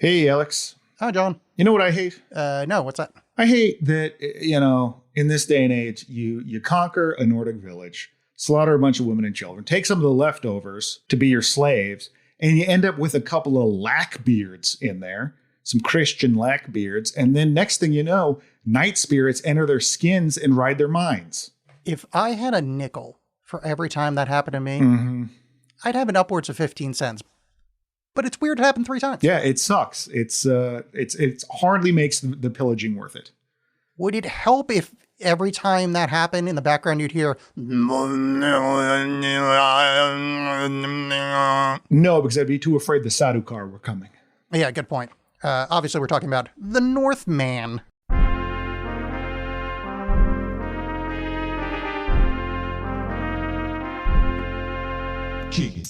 Hey, Alex. Hi, John. You know what I hate? No, what's that? I hate that, in this day and age, you conquer a Nordic village, slaughter a bunch of women and children, take some of the leftovers to be your slaves, and you end up with a couple of lackbeards in there, some Christian lackbeards, and then next thing you know, night spirits enter their skins and ride their minds. If I had a nickel for every time that happened to me, I'd have it upwards of 15 cents. But it's weird it happened 3 times. Yeah, it sucks. It's hardly makes the pillaging worth it. Would it help if every time that happened in the background you'd hear... No, because I'd be too afraid the Sadukar were coming. Yeah, good point. Obviously, we're talking about the Northman. Kick it.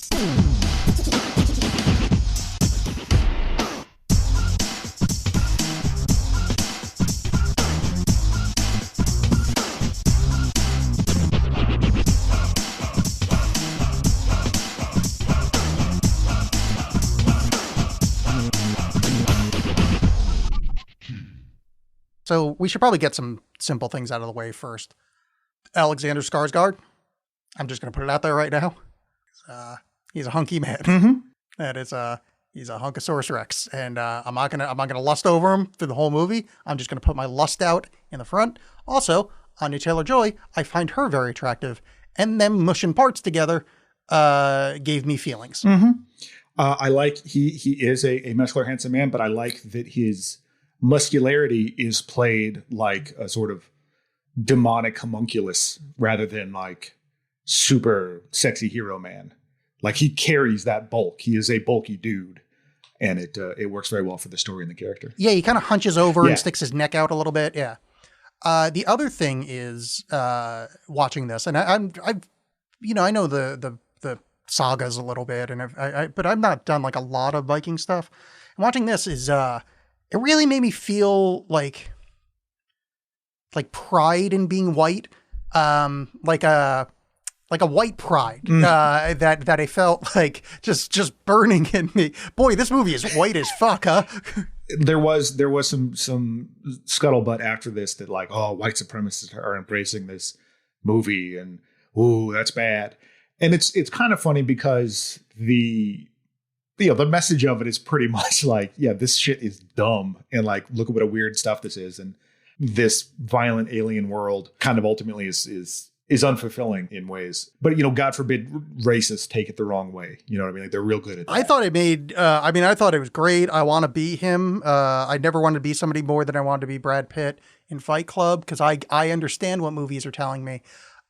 So we should probably get some simple things out of the way first. Alexander Skarsgård. I'm just going to put it out there right now. He's a hunky man. Mm-hmm. That is he's a hunkosaurus rex, and I'm not gonna lust over him through the whole movie. I'm just gonna put my lust out in the front. Also, Anya Taylor-Joy, I find her very attractive, and them mushing parts together gave me feelings. Mm-hmm. I like he is a muscular, handsome man, but I like that his muscularity is played like a sort of demonic homunculus rather than like super sexy hero man. Like he carries that bulk. He is a bulky dude, and it works very well for the story and the character. Yeah, he kind of hunches over and sticks his neck out a little bit. Yeah. The other thing is watching this, and I know the sagas a little bit, and but I've not done like a lot of Viking stuff. And watching this is it really made me feel like pride in being white, like a white pride that I felt like just burning in me. Boy, this movie is white as fuck, huh? There was some scuttlebutt after this that like, oh, white supremacists are embracing this movie, and ooh, that's bad. And it's kind of funny because the message of it is pretty much like, yeah, this shit is dumb, and like, look at what a weird stuff this is, and this violent alien world kind of ultimately is unfulfilling in ways. But, God forbid racists take it the wrong way. You know what I mean? Like, they're real good at that. I thought it made, I thought it was great. I want to be him. I never wanted to be somebody more than I wanted to be Brad Pitt in Fight Club, because I understand what movies are telling me.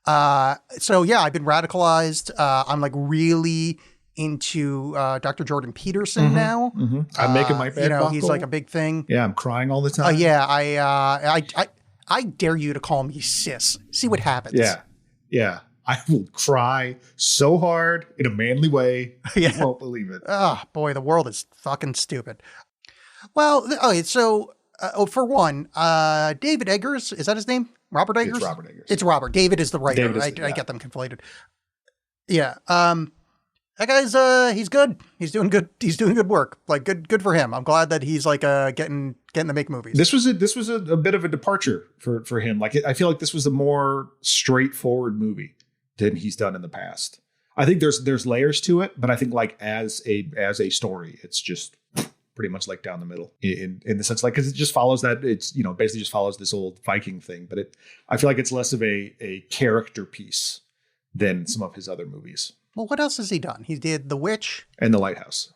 So yeah, I've been radicalized. I'm like really into Dr. Jordan Peterson now. Mm-hmm. I'm making my bed buckle. He's like a big thing. Yeah, I'm crying all the time. Yeah, I dare you to call me sis. See what happens. Yeah. I will cry so hard in a manly way. You won't believe it. Oh, boy, the world is fucking stupid. Well, okay, so for one, David Eggers, is that his name? Robert Eggers? It's Robert Eggers. It's Robert. David is the writer. I get them conflated. Yeah. That guy's he's good. He's doing good. He's doing good work. Like good for him. I'm glad that he's like getting to make movies. This was a bit of a departure for him. Like I feel like this was a more straightforward movie than he's done in the past. I think there's layers to it, but I think like as a story, it's just pretty much like down the middle in the sense, like, because it just follows that it's basically just follows this old Viking thing. But I feel like it's less of a character piece than some of his other movies. Well, what else has he done? He did The Witch. And The Lighthouse.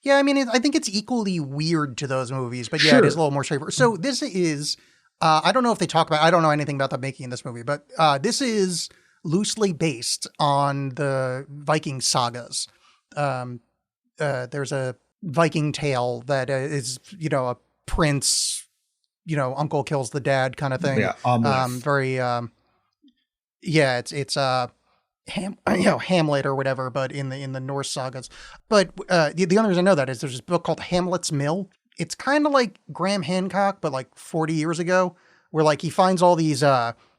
Yeah, I mean, I think it's equally weird to those movies, but yeah, sure. It is a little more straightforward. So this is, I don't know if they talk about, I don't know anything about the making of this movie, but this is loosely based on the Viking sagas. There's a Viking tale that is, a prince, uncle kills the dad kind of thing. Yeah, very, it's Hamlet or whatever, but in the Norse sagas. But the only reason I know that is there's this book called Hamlet's Mill. It's kind of like Graham Hancock, but like 40 years ago, where like he finds all these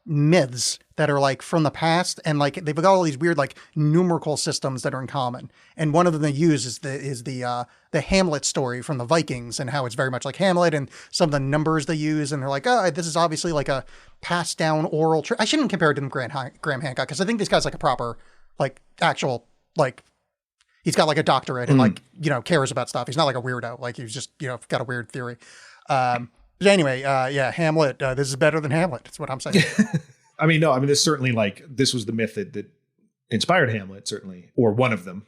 myths that are like from the past, and like they've got all these weird like numerical systems that are in common. And one of them they use is the Hamlet story from the Vikings, and how it's very much like Hamlet, and some of the numbers they use, and they're like, oh, this is obviously like a passed down oral. I shouldn't compare it to Graham Hancock, because I think this guy's like a proper like actual like. He's got like a doctorate and like, you know, cares about stuff. He's not like a weirdo. Like he's just, you know, got a weird theory. But anyway, yeah, Hamlet, this is better than Hamlet. That's what I'm saying. I mean, no, I mean, this certainly like, this was the myth that inspired Hamlet, certainly, or one of them,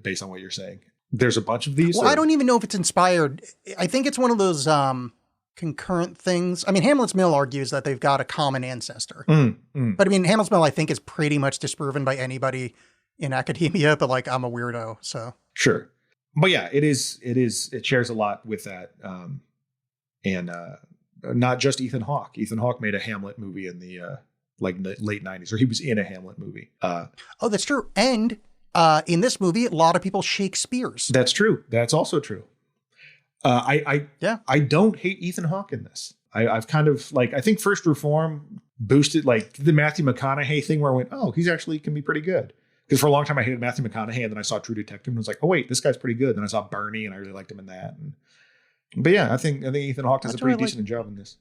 based on what you're saying. There's a bunch of these. Well, I don't even know if it's inspired. I think it's one of those concurrent things. I mean, Hamlet's Mill argues that they've got a common ancestor. But I mean, Hamlet's Mill, I think, is pretty much disproven by anybody in academia, but like I'm a weirdo, so sure. But yeah, it shares a lot with that. And not just Ethan Hawke. Ethan Hawke made a Hamlet movie in the late 90s, or he was in a Hamlet movie. Oh, that's true. And in this movie, a lot of people Shakespeare's. That's true. That's also true. I don't hate Ethan Hawke in this. I've kind of like, I think First Reform boosted like the Matthew McConaughey thing where I went, oh, he's actually can be pretty good. Because for a long time I hated Matthew McConaughey, and then I saw True Detective and was like, oh wait, this guy's pretty good. Then I saw Bernie and I really liked him in that. But yeah, I think Ethan Hawke does a pretty decent job in this.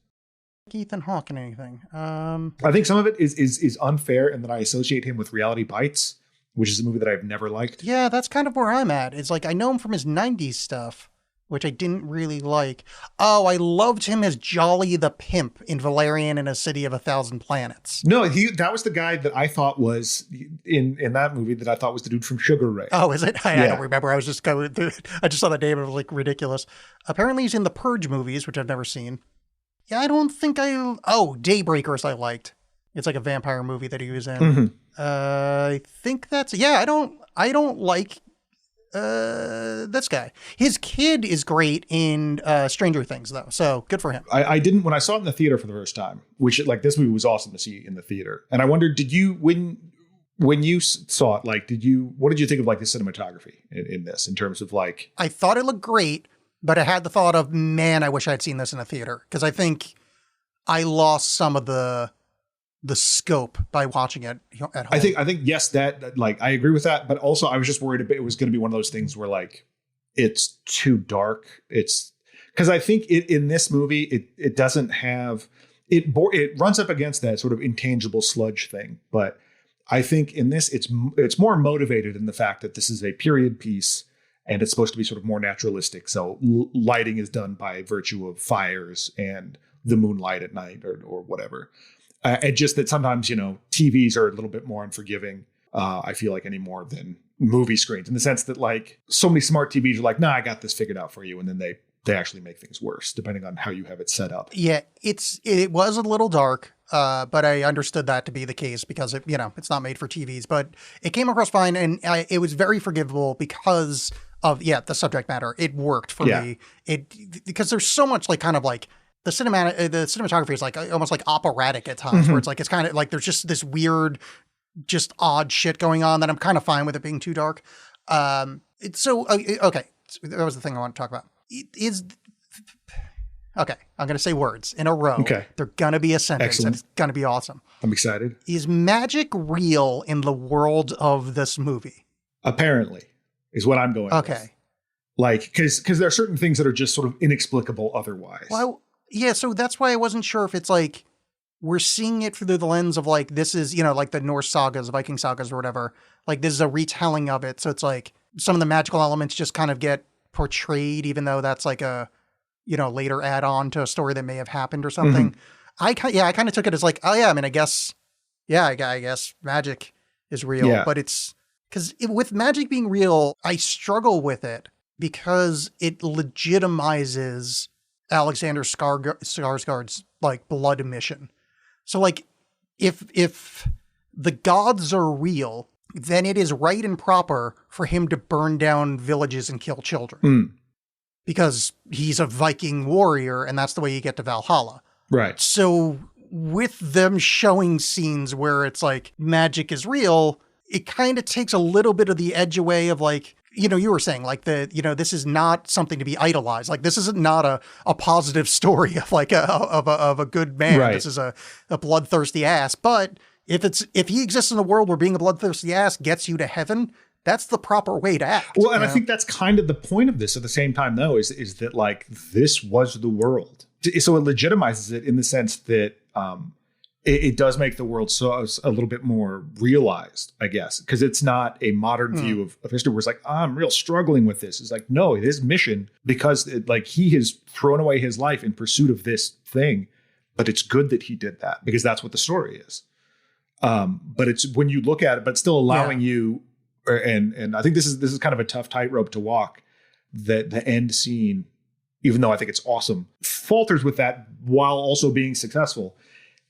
Ethan Hawke in anything? I think some of it is unfair, and that I associate him with Reality Bites, which is a movie that I've never liked. Yeah, that's kind of where I'm at. It's like I know him from his 90s stuff, which I didn't really like. Oh, I loved him as Jolly the Pimp in Valerian in a City of a Thousand Planets. No, that was the guy that I thought was in that movie that I thought was the dude from Sugar Ray. Oh, is it? I don't remember. I was just going through, I just saw the name and it was like ridiculous. Apparently he's in the Purge movies, which I've never seen. Yeah, I don't think Daybreakers I liked. It's like a vampire movie that he was in. Mm-hmm. I think that's, I don't like this guy. His kid is great in Stranger Things, though, so good for him. I didn't, when I saw it in the theater for the first time, which like this movie was awesome to see in the theater, and I wondered, did you when you saw it, like, what did you think of like the cinematography in this, in terms of like? I thought it looked great, but I had the thought of, man, I wish I had seen this in a theater, because I think I lost some of the scope by watching it at home. I think yes, that like I agree with that, but also I was just worried it was going to be one of those things where like it's too dark. It's because I think in this movie it doesn't have it runs up against that sort of intangible sludge thing, but I think in this it's more motivated in the fact that this is a period piece and it's supposed to be sort of more naturalistic. So lighting is done by virtue of fires and the moonlight at night or whatever. And just that sometimes, TVs are a little bit more unforgiving, I feel like, anymore than movie screens, in the sense that like so many smart TVs are like, nah, I got this figured out for you. And then they actually make things worse depending on how you have it set up. Yeah, it was a little dark, but I understood that to be the case because it's not made for TVs, but it came across fine. And it was very forgivable because of, the subject matter. It worked for me. Because there's so much like kind of like, the cinematography is like almost like operatic at times, where it's kind of like there's just this weird, just odd shit going on that I'm kind of fine with it being too dark. Okay, that was the thing I want to talk about. Okay, I'm going to say words in a row. Okay, they're going to be a sentence. Excellent. And it's going to be awesome. I'm excited. Is magic real in the world of this movie? Apparently, is what I'm going. Okay, with. Like because there are certain things that are just sort of inexplicable otherwise. Well. Yeah, so that's why I wasn't sure if it's like we're seeing it through the lens of like this is, like the Norse sagas, Viking sagas or whatever. Like this is a retelling of it. So it's like some of the magical elements just kind of get portrayed, even though that's like a, later add on to a story that may have happened or something. I kind of took it as like, oh yeah, I mean, I guess magic is real, but it's because with magic being real, I struggle with it because it legitimizes Alexander Skarsgård's like blood mission. So like if the gods are real, then it is right and proper for him to burn down villages and kill children. Because he's a Viking warrior and that's the way you get to Valhalla. Right. So with them showing scenes where it's like magic is real, it kind of takes a little bit of the edge away of like, you were saying like this is not something to be idolized. Like this is not a positive story of like of a good man. Right. This is a bloodthirsty ass. But if he exists in a world where being a bloodthirsty ass gets you to heaven, that's the proper way to act. Well, and I think that's kind of the point of this at the same time, though, is that like this was the world. So it legitimizes it in the sense that it does make the world a little bit more realized, I guess, because it's not a modern view of history where it's like, I'm real struggling with this. It's like, no, his mission, because he has thrown away his life in pursuit of this thing, but it's good that he did that because that's what the story is. But it's when you look at it, but still allowing you, and I think this is kind of a tough tightrope to walk, that the end scene, even though I think it's awesome, falters with that while also being successful.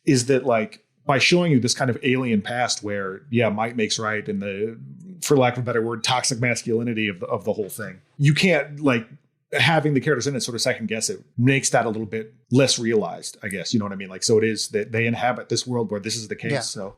Is that like by showing you this kind of alien past where, might makes right, and the, for lack of a better word, toxic masculinity of the whole thing. You can't like having the characters in it sort of second guess it makes that a little bit less realized, I guess. You know what I mean? Like, so it is that they inhabit this world where this is the case. Yeah. So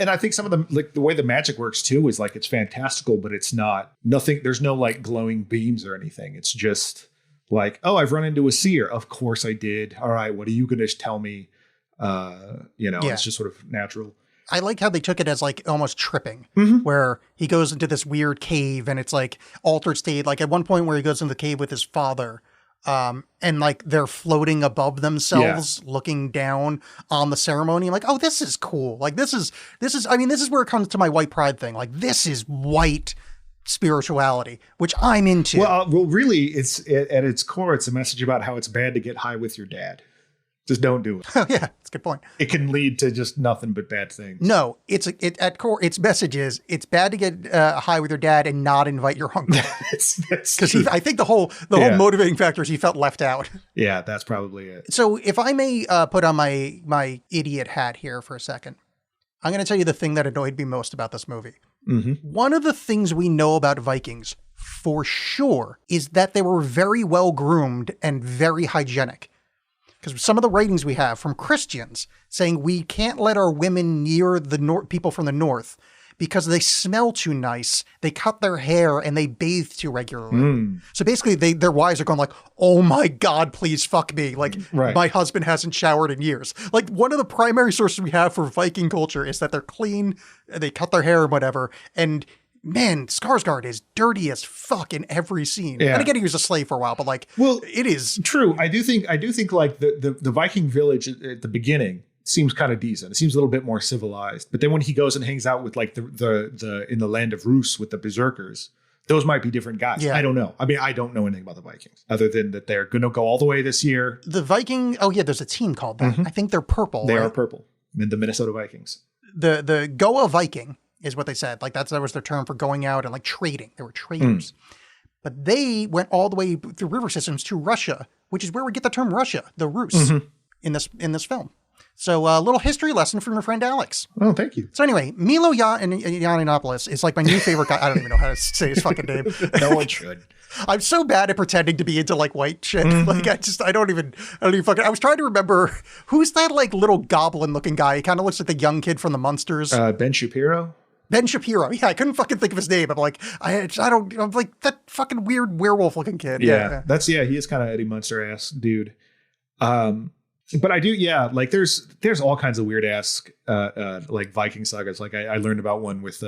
and I think some of them, like the way the magic works too, is like it's fantastical, but it's nothing. There's no like glowing beams or anything. It's just like, oh, I've run into a seer. Of course I did. All right, what are you going to tell me? It's just sort of natural. I like how they took it as like almost tripping, where he goes into this weird cave and it's like altered state. Like at one point where he goes into the cave with his father, and like they're floating above themselves, looking down on the ceremony. I'm like, oh, this is cool. Like this is where it comes to my white pride thing. Like this is white spirituality, which I'm into. Well, really, at its core, it's a message about how it's bad to get high with your dad. Just don't do it. Oh, yeah, that's a good point. It can lead to just nothing but bad things. No, at core, its message is it's bad to get high with your dad and not invite your uncle. Because I think the whole motivating factor is he felt left out. Yeah, that's probably it. So if I may put on my idiot hat here for a second, I'm going to tell you the thing that annoyed me most about this movie. Mm-hmm. One of the things we know about Vikings for sure is that they were very well groomed and very hygienic. Because some of the ratings we have from Christians saying we can't let our women near the people from the north because they smell too nice, they cut their hair, and they bathe too regularly. So basically, their wives are going like, oh my God, please fuck me. Like, my husband hasn't showered in years. Like, one of the primary sources we have for Viking culture is that they're clean, they cut their hair and whatever, and man, Skarsgård is dirty as fuck in every scene. Yeah. And again, he was a slave for a while, but like, it is true. I do think like the Viking village at the beginning seems kind of decent. It seems a little bit more civilized. But then when he goes and hangs out with like the in the land of Rus with the berserkers, those might be different guys. Yeah. I don't know. I mean, I don't know anything about the Vikings other than that they're going to go all the way this year. The Viking. Oh yeah, there's a team called that. I think they're purple. They are purple. The Minnesota Vikings. The Goa Viking is what they said. Like that was their term for going out and like trading. They were traders. But they went all the way through river systems to Russia, which is where we get the term Russia, the Rus, in this film. So a little history lesson from your friend Alex. Oh, thank you. So anyway, Milo Yiannopoulos is like my new favorite guy. I don't even know how to say his fucking name. No one should. I'm so bad at pretending to be into like white shit. Like I don't even fucking, I was trying to remember who's that like little goblin looking guy. He kind of looks like the young kid from the Munsters. Ben Shapiro. Ben Shapiro. Yeah, I couldn't fucking think of his name. I'm like, I'm like that fucking weird werewolf looking kid. Yeah. He is kind of Eddie Munster ass dude. But I do, like there's all kinds of weird ass like Viking sagas. Like I learned about one with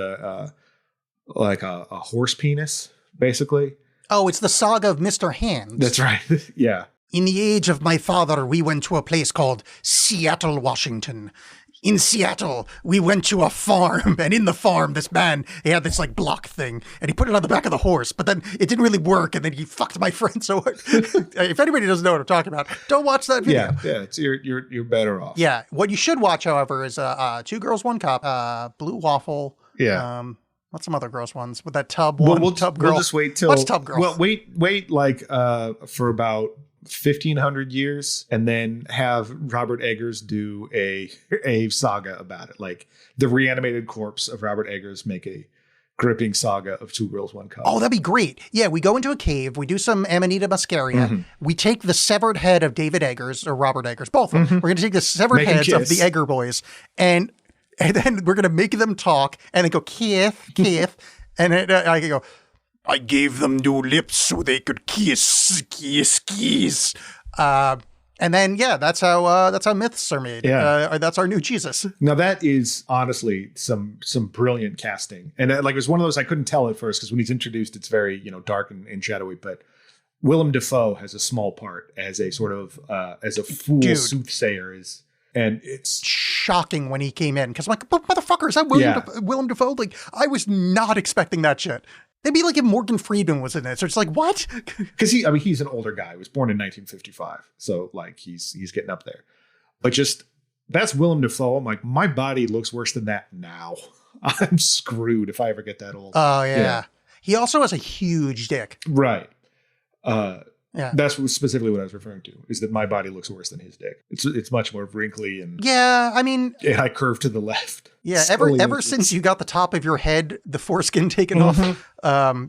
like a horse penis, basically. Oh, it's the saga of Mr. Hands. That's right. Yeah. In the age of my father, we went to a place called Seattle, Washington. In Seattle, we went to a farm, and in the farm, this man, he had this like block thing, and he put it on the back of the horse, but then it didn't really work, and then he fucked my friend so hard. If anybody doesn't know what I'm talking about, don't watch that video. Yeah, you're better off. Yeah, what you should watch, however, is Two Girls, One Cup, Blue Waffle. Yeah. What's some other gross ones with that tub one? Tub girl. We'll just wait till. What's Tub Girl? Well, wait, like for about 1,500 years, and then have Robert Eggers do a saga about it, like the reanimated corpse of Robert Eggers make a gripping saga of Two Girls, One Cup. Oh, that'd be great. Yeah, we go into a cave, we do some Amanita muscaria, we take the severed head of David Eggers, or Robert Eggers, both of them. We're going to take the severed heads of the Egger boys, and then we're going to make them talk, and then go, Keith, and I can go, I gave them new lips so they could kiss. And then, that's how myths are made. Yeah. That's our new Jesus. Now that is honestly some brilliant casting, and like it was one of those I couldn't tell at first because when he's introduced, it's very dark and shadowy. But Willem Dafoe has a small part as a sort of as a fool soothsayer and it's shocking when he came in because I'm like, motherfucker, is that Willem Dafoe? Like, I was not expecting that shit. It'd be like if Morgan Freeman was in it. So it's like, what? Because he's an older guy. He was born in 1955. So like he's getting up there. But just that's Willem Dafoe. I'm like, my body looks worse than that now. I'm screwed if I ever get that old. Oh yeah. He also has a huge dick. Right. Yeah. That's specifically what I was referring to, is that my body looks worse than his dick. It's much more wrinkly and I curve to the left. Yeah, ever since you got the top of your head, the foreskin taken off,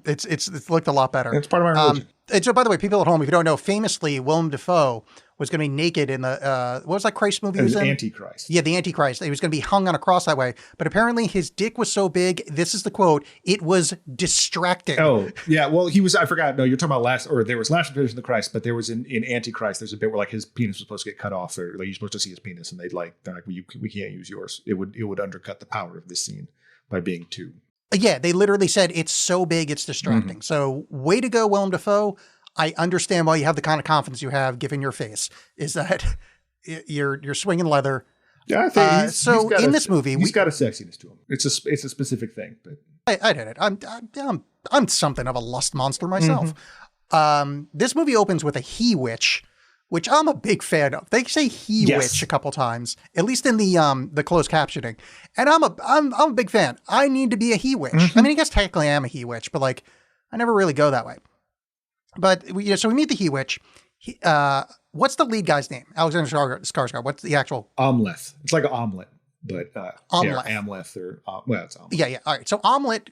it's looked a lot better. It's part of my religion. So, by the way, people at home, if you don't know, famously, Willem Dafoe was going to be naked in the, what was that Christ movie he was in? Antichrist. Yeah, the Antichrist. He was going to be hung on a cross that way. But apparently his dick was so big, this is the quote, it was distracting. Oh, yeah. Well, I forgot. No, you're talking about there was Last Appearance of the Christ, but there was in Antichrist, there's a bit where like his penis was supposed to get cut off, or like you're supposed to see his penis, and they're like, we can't use yours. It would undercut the power of this scene by being too. Yeah, they literally said it's so big, it's distracting. Mm-hmm. So way to go, Willem Dafoe. I understand why you have the kind of confidence you have given your face, is that you're swinging leather. Yeah, I think in this movie, he's got a sexiness to him. It's a specific thing, but I did it. I'm something of a lust monster myself. Mm-hmm. This movie opens with a he witch, which I'm a big fan of. They say he witch a couple times, at least in the closed captioning, and I'm a big fan. I need to be a he witch. Mm-hmm. I mean, I guess technically I am a he witch, but like I never really go that way. But so we meet the he witch. What's the lead guy's name? Alexander Skarsgård. What's the actual? Omelette. It's like an omelet, but Omelette. Yeah, Amleth or it's omelet. Yeah. All right. So Omelette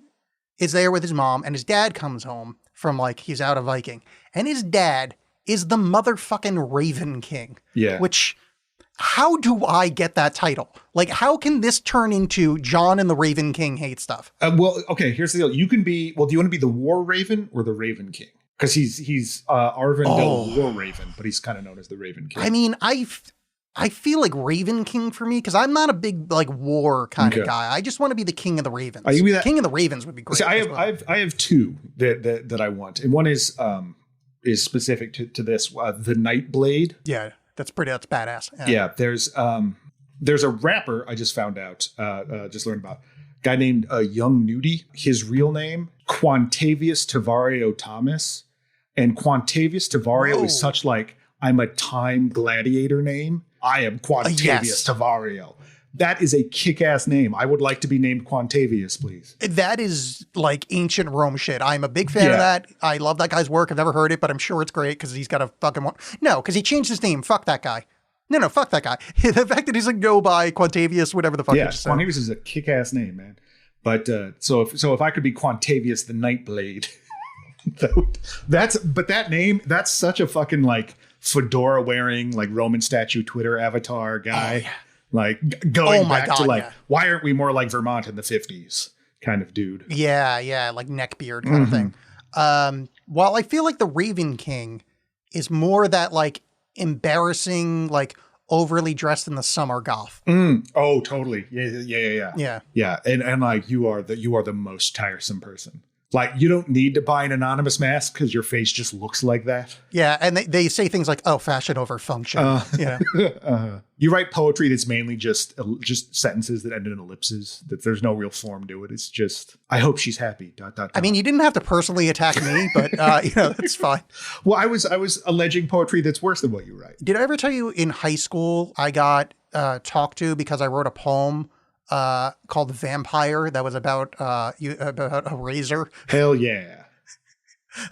is there with his mom, and his dad comes home from he's out a Viking, and his dad is the motherfucking Raven King. Yeah. Which, how do I get that title? Like, how can this turn into John and the Raven King hate stuff? Well, okay. Here's the deal. You can be. Well, do you want to be the War Raven or the Raven King? Because he's Arvin the War Raven, but he's kind of known as the Raven King. I mean, I feel like Raven King for me, because I'm not a big war kind of guy. I just want to be the King of the Ravens. King of the Ravens would be great. See, I have two that I want, and one is specific to this, the Nightblade. Yeah, that's badass. Yeah, there's a rapper I just found out, just learned about, a guy named Young Nudie. His real name Quantavious Tavario Thomas. And Quantavious Tavario is such I'm a time gladiator name. I am Quantavious Tavario. That is a kick-ass name. I would like to be named Quantavious, please. That is like ancient Rome shit. I'm a big fan of that. I love that guy's work. I've never heard it, but I'm sure it's great because he's got a fucking one. No, because he changed his name. Fuck that guy. No, fuck that guy. The fact that he's go by Quantavious, whatever the fuck. Yeah, Quantavious is a kick-ass name, man. But so if I could be Quantavious the Nightblade. That name, that's such a fucking fedora wearing Roman statue Twitter avatar guy. Going back to why aren't we more like Vermont in the 50s kind of dude. Yeah, like neckbeard kind of thing. While I feel like the Raven King is more that embarrassing, overly dressed in the summer goth. Oh, totally. Yeah. And you are the most tiresome person. You don't need to buy an anonymous mask because your face just looks like that. Yeah, and they say things like, "Oh, fashion over function." You write poetry that's mainly just sentences that end in ellipses. That there's no real form to it. It's just, I hope she's happy. ... I mean, you didn't have to personally attack me, but it's fine. Well, I was alleging poetry that's worse than what you write. Did I ever tell you in high school I got talked to because I wrote a poem called Vampire that was about a razor? Hell yeah.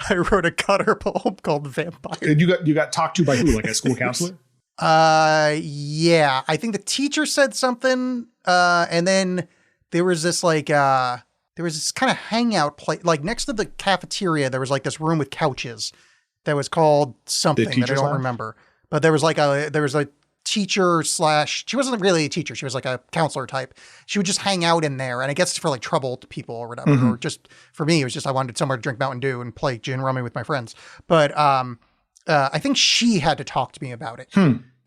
I wrote a cutter poem called Vampire. And you got talked to by who? Like a school counselor? Yeah. I think the teacher said something, and then there was this there was this kind of hangout place, next to the cafeteria, there was this room with couches that was called something that I don't remember. But there was teacher slash, she wasn't really a teacher. She was like a counselor type. She would just hang out in there. And I guess it's for like troubled people or whatever, or just for me, it was just, I wanted somewhere to drink Mountain Dew and play gin rummy with my friends. But I think she had to talk to me about it.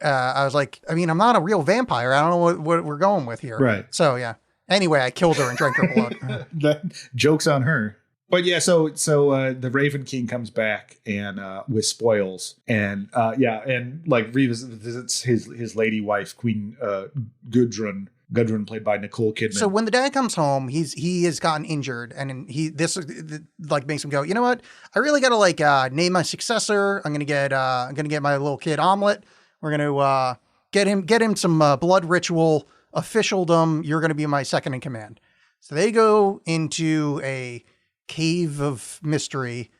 I was like, I mean, I'm not a real vampire. I don't know what we're going with here. Right. So yeah. Anyway, I killed her and drank her blood. That joke's on her. But yeah, so the Raven King comes back and with spoils, and and like revisits his lady wife, Queen Gudrun, played by Nicole Kidman. So when the dad comes home, he has gotten injured, and this like makes him go, you know what? I really got to like name my successor. I'm gonna get my little kid Omelet. We're gonna get him some blood ritual officialdom. You're gonna be my second in command. So they go into a cave of mystery,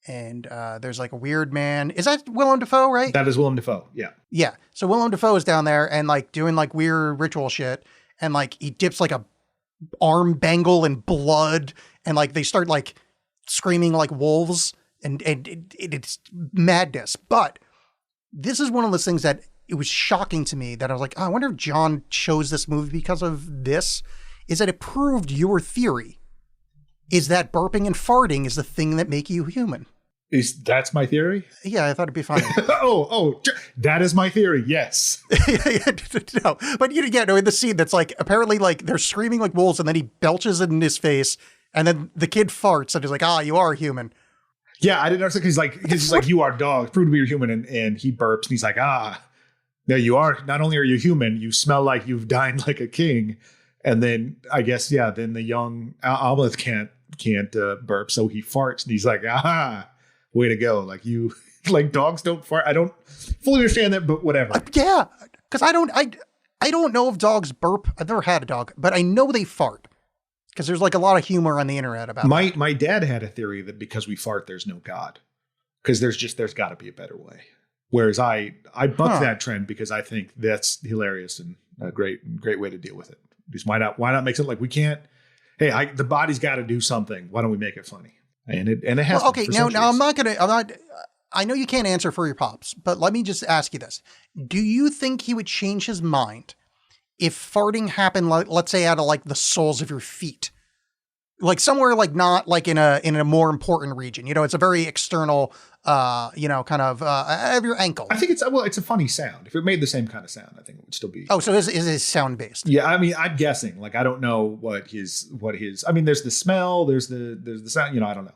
and there's like a weird man. Is that Willem Dafoe, right? That is Willem Dafoe. Yeah. Yeah. So Willem Dafoe is down there and like doing like weird ritual shit, and like he dips like a arm bangle in blood, and like they start like screaming like wolves, and it's madness. But this is one of those things that it was shocking to me that I was like, oh, I wonder if John chose this movie because of this. Is that it proved your theory is that burping and farting is the thing that make you human. That's my theory? Yeah, I thought it'd be funny. That is my theory. Yes. No, but no, in the scene that's like, apparently like they're screaming like wolves, and then he belches in his face, and then the kid farts and he's like, you are human. Yeah, I didn't understand. He's like, you are dog. Prove to be you're human. And he burps and he's like, no, you are. Not only are you human, you smell like you've dined like a king. And then I guess, then the young Omelet can't burp, so he farts, and he's like, way to go. Like you, like dogs don't fart. I don't fully understand that, but whatever. Yeah, because I don't know if dogs burp. I've never had a dog, but I know they fart. Because there's like a lot of humor on the internet about that. My dad had a theory that because we fart, there's no God. Because there's got to be a better way. Whereas I buck that trend because I think that's hilarious and a great way to deal with it. Just why not make something like we can't? Hey, the body's got to do something. Why don't we make it funny? And it has. Well, okay, now I'm not. I know you can't answer for your pops, but let me just ask you this: do you think he would change his mind if farting happened, like, let's say, out of like the soles of your feet, like somewhere like not like in a more important region? It's a very external, kind of of your ankle. I think it's a funny sound. If it made the same kind of sound, I think it would still be. Oh, so is his sound based? Yeah, I mean, I'm guessing. Like, I don't know what his. I mean, there's the smell. There's the sound. I don't know.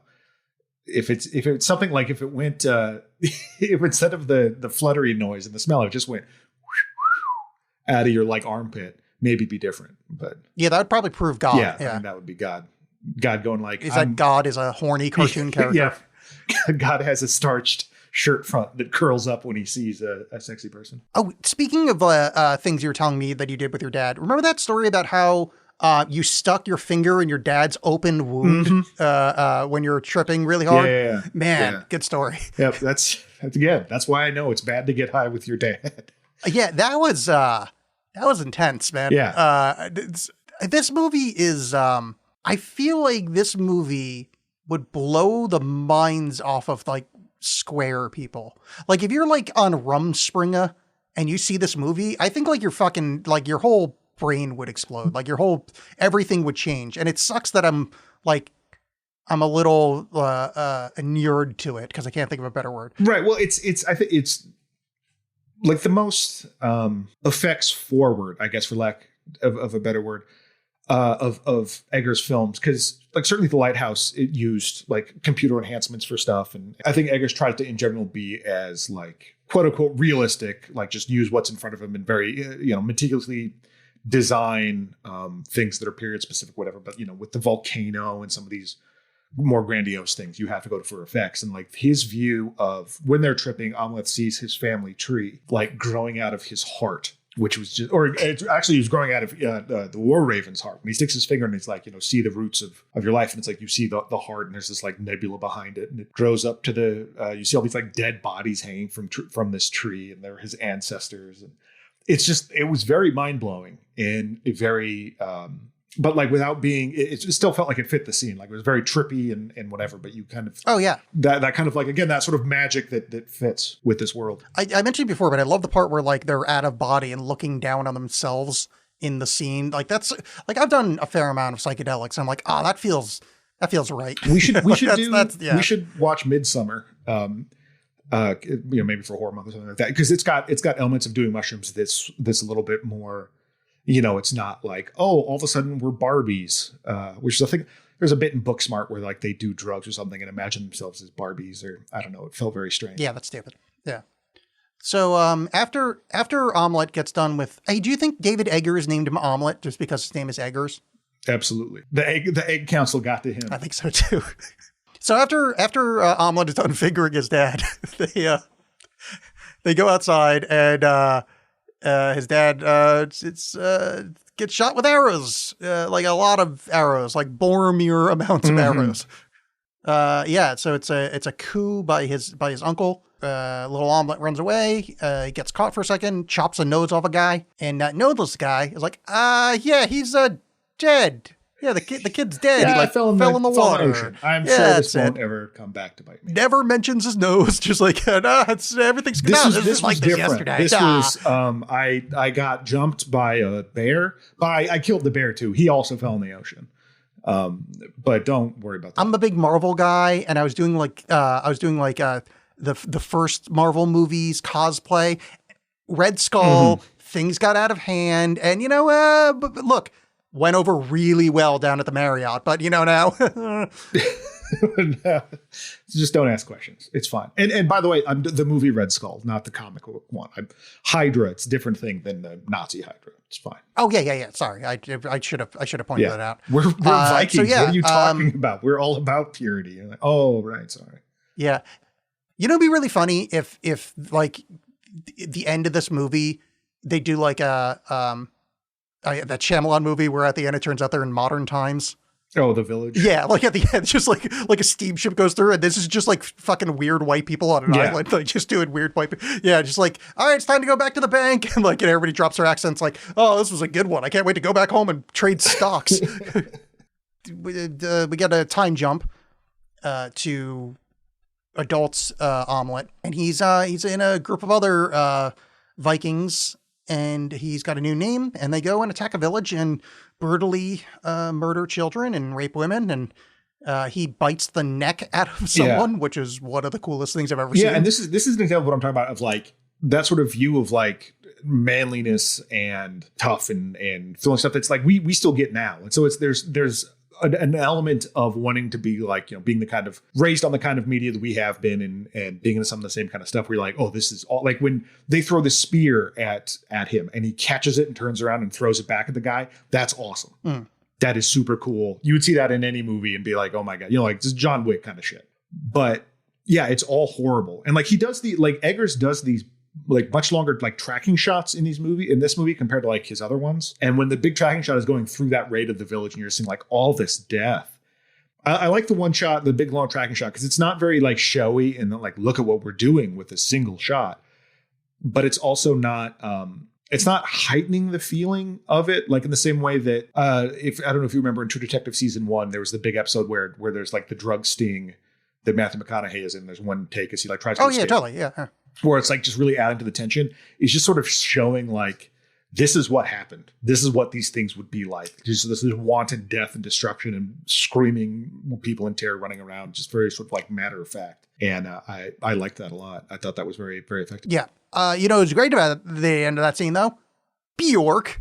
If it's something like if it went if instead of the fluttering noise and the smell, it just went out of your like armpit, maybe be different. But yeah, that would probably prove God. Yeah. I mean, that would be God. God going like, is that God is a horny cartoon character? Yeah. God has a starched shirt front that curls up when he sees a sexy person. Oh, speaking of things you were telling me that you did with your dad, remember that story about how you stuck your finger in your dad's open wound when you were tripping really hard? Yeah. Man, good story. Yep, that's why I know it's bad to get high with your dad. Yeah, that was intense, man. Yeah. This movie is, I feel like this movie would blow the minds off of like square people. Like if you're like on Rumspringa and you see this movie, I think like you're fucking like your whole brain would explode. Like everything would change. And it sucks that I'm a little inured to it because I can't think of a better word. Right. Well, I think it's like the most effects forward, I guess, for lack of a better word, of Eggers films, because like certainly The Lighthouse, it used like computer enhancements for stuff, and I think Eggers tried to in general be as like quote unquote realistic, like just use what's in front of him and very meticulously design things that are period specific, whatever. But with the volcano and some of these more grandiose things, you have to go for effects. And like his view of when they're tripping, Omelet sees his family tree like growing out of his heart, which was just, or it's actually he was growing out of the War Raven's heart. When he sticks his finger and it's like, see the roots of your life. And it's like, you see the heart and there's this like nebula behind it. And it grows up to you see all these like dead bodies hanging from this tree, and they're his ancestors. And it was very mind blowing and very but like without being, it still felt like it fit the scene. Like it was very trippy and whatever, but you kind of, Oh yeah. that kind of like, again, that sort of magic that fits with this world. I mentioned before, but I love the part where like they're out of body and looking down on themselves in the scene. Like that's like, I've done a fair amount of psychedelics. And I'm like, oh, that feels right. We should we should yeah. we should watch Midsummer. Maybe for horror month or something like that, because it's got elements of doing mushrooms that's a little bit more, it's not like, oh, all of a sudden we're Barbies, which is I think there's a bit in Booksmart where like they do drugs or something and imagine themselves as Barbies, or I don't know, it felt very strange. Yeah, that's stupid. Yeah. So after Omelette gets done with, hey, do you think David Eggers named him Omelette just because his name is Eggers? Absolutely. The egg council got to him. I think so too. So after Omelette is done fingering his dad, they go outside and his dad gets shot with arrows, like a lot of arrows, like Boromir amounts of arrows. So it's a coup by his uncle. Little Omelette runs away. He gets caught for a second, chops a nose off a guy, and that noseless guy is like, he's dead. Yeah, the kid's dead. Yeah, he like fell in the water. Ocean. I'm sure this won't ever come back to bite me. Never mentions his nose. Just like, everything's good. This was different. Yesterday. This was I got jumped by a bear. I killed the bear too. He also fell in the ocean. But don't worry about that. I'm a big Marvel guy, and I was doing the first Marvel movies cosplay. Red Skull, things got out of hand, and but look, went over really well down at the Marriott, but now. No, just don't ask questions. It's fine. And by the way, I'm the movie Red Skull, not the comic one. Hydra. It's a different thing than the Nazi Hydra. It's fine. Oh yeah. Sorry, I should have pointed that out. We're Vikings. What are you talking about? We're all about purity. You're like, oh right, sorry. Yeah, it'd be really funny if like the end of this movie they do like that Shyamalan movie where at the end it turns out they're in modern times. Oh, The Village. Yeah, like at the end, just like a steamship goes through, and this is just like fucking weird white people on an island, like just doing weird white. Yeah, just like, all right, it's time to go back to the bank, and like, and everybody drops their accents, like, oh, this was a good one. I can't wait to go back home and trade stocks. We get a time jump to adults Omelette, and he's in a group of other Vikings. And he's got a new name, and they go and attack a village and brutally murder children and rape women. And he bites the neck out of someone, which is one of the coolest things I've ever seen. Yeah, and this is an example of what I'm talking about, of like that sort of view of like manliness and tough and feeling stuff that's like we still get now. And so it's there's an element of wanting to be like, being the kind of raised on the kind of media that we have been and being into some of the same kind of stuff where you're like, oh, this is all like when they throw the spear at him and he catches it and turns around and throws it back at the guy. That's awesome. That is super cool. You would see that in any movie and be like, oh my God, like this is John Wick kind of shit. But yeah, it's all horrible. And like Eggers does these like much longer like tracking shots in this movie compared to like his other ones. And when the big tracking shot is going through that raid of the village and you're seeing like all this death, I like the one shot, the big long tracking shot, because it's not very like showy and like look at what we're doing with a single shot, but it's also not it's not heightening the feeling of it like in the same way that if I don't know if you remember in True Detective season 1, there was the big episode where there's like the drug sting that Matthew McConaughey is in. There's one take as he like tries to escape. Totally, yeah. Where it's like just really adding to the tension. It's just sort of showing like, this is what happened. This is what these things would be like. Just this is wanted death and destruction and screaming people in terror running around, just very sort of like matter of fact. And I liked that a lot. I thought that was very, very effective. Yeah. What's great about the end of that scene though? Bjork.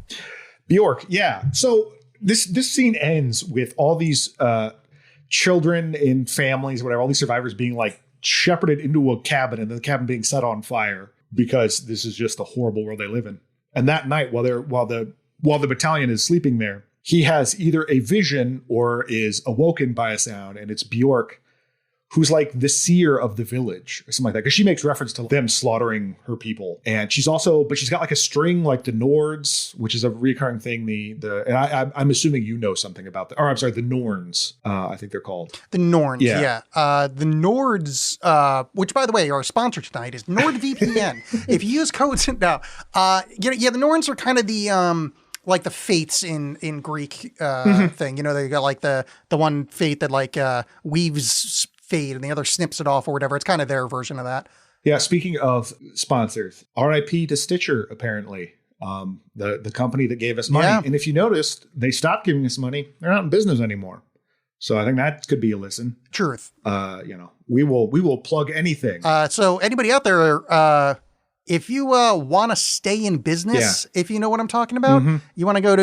Yeah. So this scene ends with all these children and families, whatever, all these survivors being like shepherded into a cabin and the cabin being set on fire because this is just the horrible world they live in. And that night, while the battalion is sleeping there, he has either a vision or is awoken by a sound, and it's Bjork, who's like the seer of the village or something like that. Because she makes reference to them slaughtering her people. And she's got like a string like the Nords, which is a recurring thing. And I'm assuming something about the Norns, I think they're called. The Norns, yeah. The Nords, which by the way, our sponsor tonight is NordVPN. If you use codes now, the Norns are kind of like the fates in Greek thing. You know, they got like the one fate that like weaves fate and the other snips it off or whatever. It's kind of their version of that. Yeah. Speaking of sponsors, RIP to Stitcher, apparently. The company that gave us money. Yeah. And if you noticed, they stopped giving us money. They're not in business anymore. So I think that could be a listen. Truth. We will plug anything. So anybody out there, if you want to stay in business, if you know what I'm talking about, you want to go to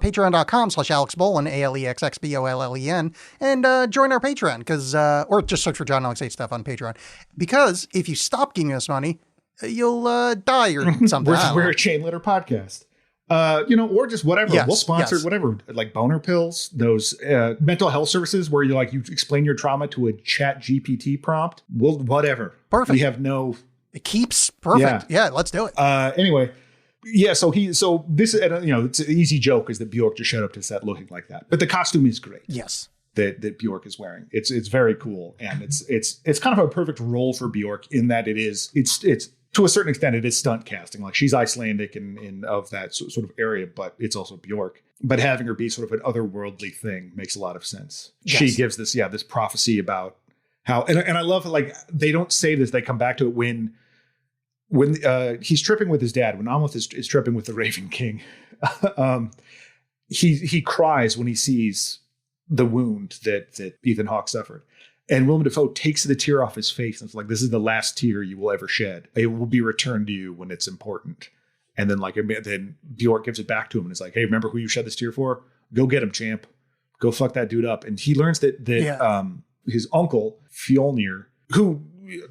patreon.com/AlexBollen, ALEXXBOLLEN, and join our Patreon because, or just search for John Alex 8 Stuff on Patreon. Because if you stop giving us money, you'll die or something. We're a chain letter podcast. Or just whatever. Yes, we'll sponsor whatever, like boner pills, those mental health services where you explain your trauma to a Chat GPT prompt. Well, whatever. Perfect. We have no. It keeps perfect. Yeah, let's do it. Anyway, yeah. So this, it's an easy joke is that Bjork just showed up to set looking like that, but the costume is great. Yes. That Bjork is wearing. It's very cool, and it's kind of a perfect role for Bjork in that it's to a certain extent, it is stunt casting. Like she's Icelandic and of that sort of area, but it's also Bjork. But having her be sort of an otherworldly thing makes a lot of sense. Yes. She gives this prophecy about how, and I love like they don't say this. They come back to it when he's tripping with his dad. When Amleth is tripping with the Raven King, he cries when he sees the wound that Ethan Hawke suffered. And Willem Dafoe takes the tear off his face and it's like, this is the last tear you will ever shed. It will be returned to you when it's important. And then then Bjork gives it back to him and is like, hey, remember who you shed this tear for? Go get him, champ. Go fuck that dude up. And he learns that his uncle, Fjolnir, who,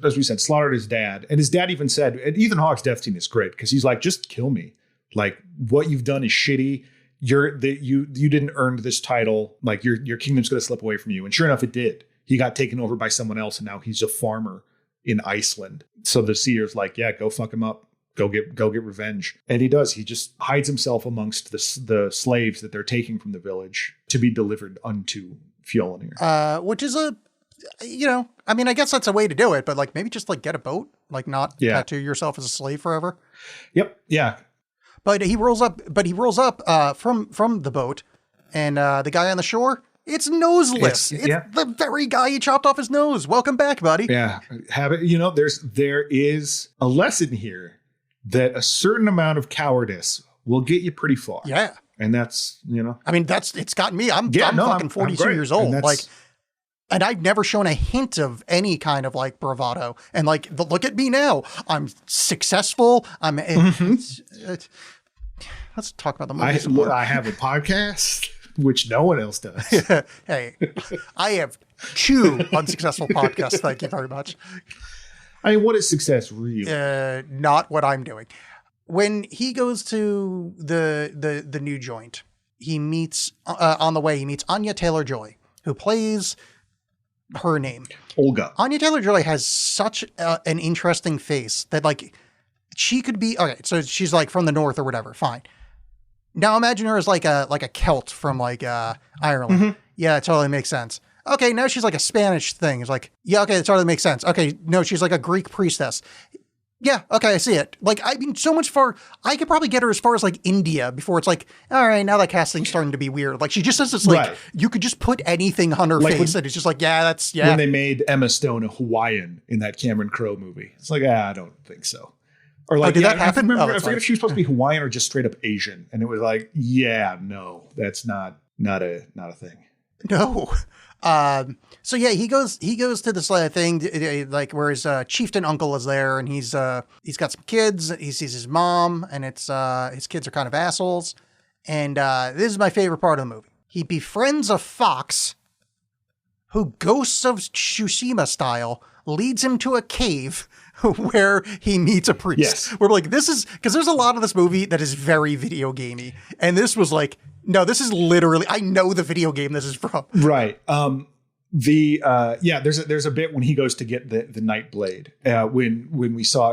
as we said, slaughtered his dad. And his dad even said, and Ethan Hawke's death scene is great because he's like, just kill me. Like what you've done is shitty. You didn't earn this title. Like your kingdom's going to slip away from you. And sure enough, it did. He got taken over by someone else, and now he's a farmer in Iceland. So the seer's like, yeah, go fuck him up. Go get revenge. And he does. He just hides himself amongst the slaves that they're taking from the village to be delivered unto Fjolnir. Which is I guess that's a way to do it, but like maybe just like get a boat, like not tattoo yourself as a slave forever. Yep. Yeah. But he rolls up from the boat, and the guy on the shore, it's noseless. It's the very guy he chopped off his nose. Welcome back, buddy. Yeah. There is a lesson here that a certain amount of cowardice will get you pretty far. Yeah. And that's, I mean, it's gotten me. I'm fucking 42 years old. And I've never shown a hint of any kind of like bravado. And like, look at me now. I'm successful. Let's talk about the movie. I have a podcast. Which no one else does. Hey, I have 2 unsuccessful podcasts. Thank you very much. I mean, what is success really? Not what I'm doing. When he goes to the new joint, he meets on the way. He meets Anya Taylor-Joy, who plays her name, Olga. Anya Taylor-Joy has such an interesting face that like she could be okay. So she's like from the north or whatever. Fine. Now imagine her as like a Celt from like Ireland. Mm-hmm. Yeah, it totally makes sense. Okay, now she's like a Spanish thing. It's like, yeah, okay, it totally makes sense. Okay, no, she's like a Greek priestess. Yeah, okay, I see it. Like, I mean, so much far, I could probably get her as far as like India before it's like, all right, now that casting's starting to be weird. Like, she just says it's like, you could just put anything on her face and it's just like, yeah. When they made Emma Stone a Hawaiian in that Cameron Crowe movie, it's like, I don't think so. Or like, did that happen? I forget if she was supposed to be Hawaiian or just straight up Asian. And it was like, yeah, no, that's not a thing. No. So yeah, he goes to this thing like where his chieftain uncle is there, and he's got some kids. He sees his mom, and it's his kids are kind of assholes. And this is my favorite part of the movie. He befriends a fox who, Ghosts of Tsushima style, leads him to a cave where he meets a priest. Yes. We're like, this is because there's a lot of this movie that is very video gamey, and this was like, no, this is literally, I know the video game this is from. Right. There's a bit when he goes to get the Night Blade. When we saw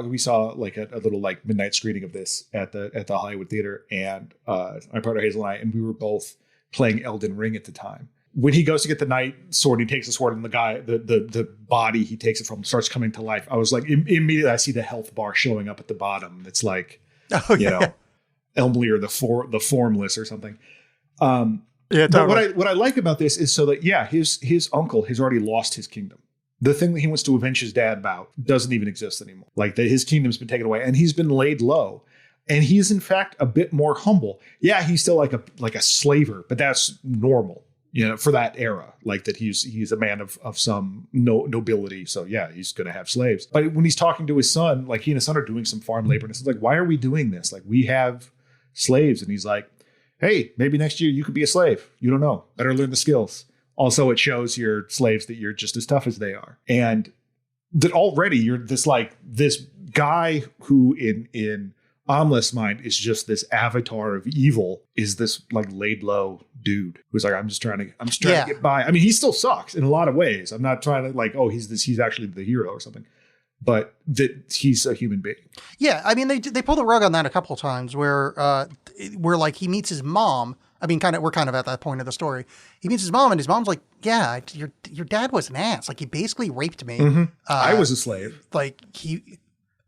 like a little like midnight screening of this at the Hollywood Theater, and my partner Hazel and I, and we were both playing Elden Ring at the time. When he goes to get the night sword, he takes the sword, and the guy, the body he takes it from starts coming to life. I was like, immediately I see the health bar showing up at the bottom. It's like, you know, Elmley or the formless or something. Yeah, but totally. what I like about this is so that his uncle has already lost his kingdom. The thing that he wants to avenge his dad about doesn't even exist anymore. Like his kingdom's been taken away, and he's been laid low. And he's in fact a bit more humble. Yeah, he's still like a slaver, but that's normal, for that era. Like that he's a man of some nobility. So yeah, he's going to have slaves. But when he's talking to his son, like he and his son are doing some farm labor, and it's like, why are we doing this? Like we have slaves, and he's like, hey, maybe next year you could be a slave. You don't know. Better learn the skills. Also, it shows your slaves that you're just as tough as they are, and that already you're this guy who in Amleth's mind is just this avatar of evil, is this like laid low dude who's like, I'm just trying to get by. I mean, he still sucks in a lot of ways. I'm not trying to like, oh, he's actually the hero or something, but that he's a human being. Yeah. I mean, they pull the rug on that a couple of times where like he meets his mom. I mean, we're kind of at that point of the story. He meets his mom, and his mom's like, yeah, your dad was an ass. Like he basically raped me. Mm-hmm. I was a slave. Like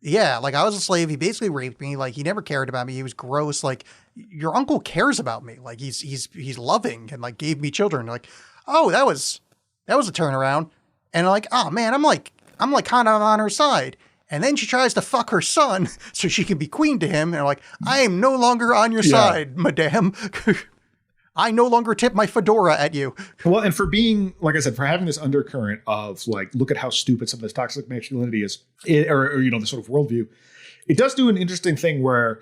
like I was a slave. He basically raped me. Like he never cared about me. He was gross. Like your uncle cares about me. Like he's loving and like gave me children. Like, oh, that was a turnaround. And like, oh man, I'm like kind of on her side. And then she tries to fuck her son so she can be queen to him. And I'm like, I am no longer on your side, madame. I no longer tip my fedora at you. Well, and for being, like I said, for having this undercurrent of like, look at how stupid some of this toxic masculinity is, or the sort of worldview, it does do an interesting thing where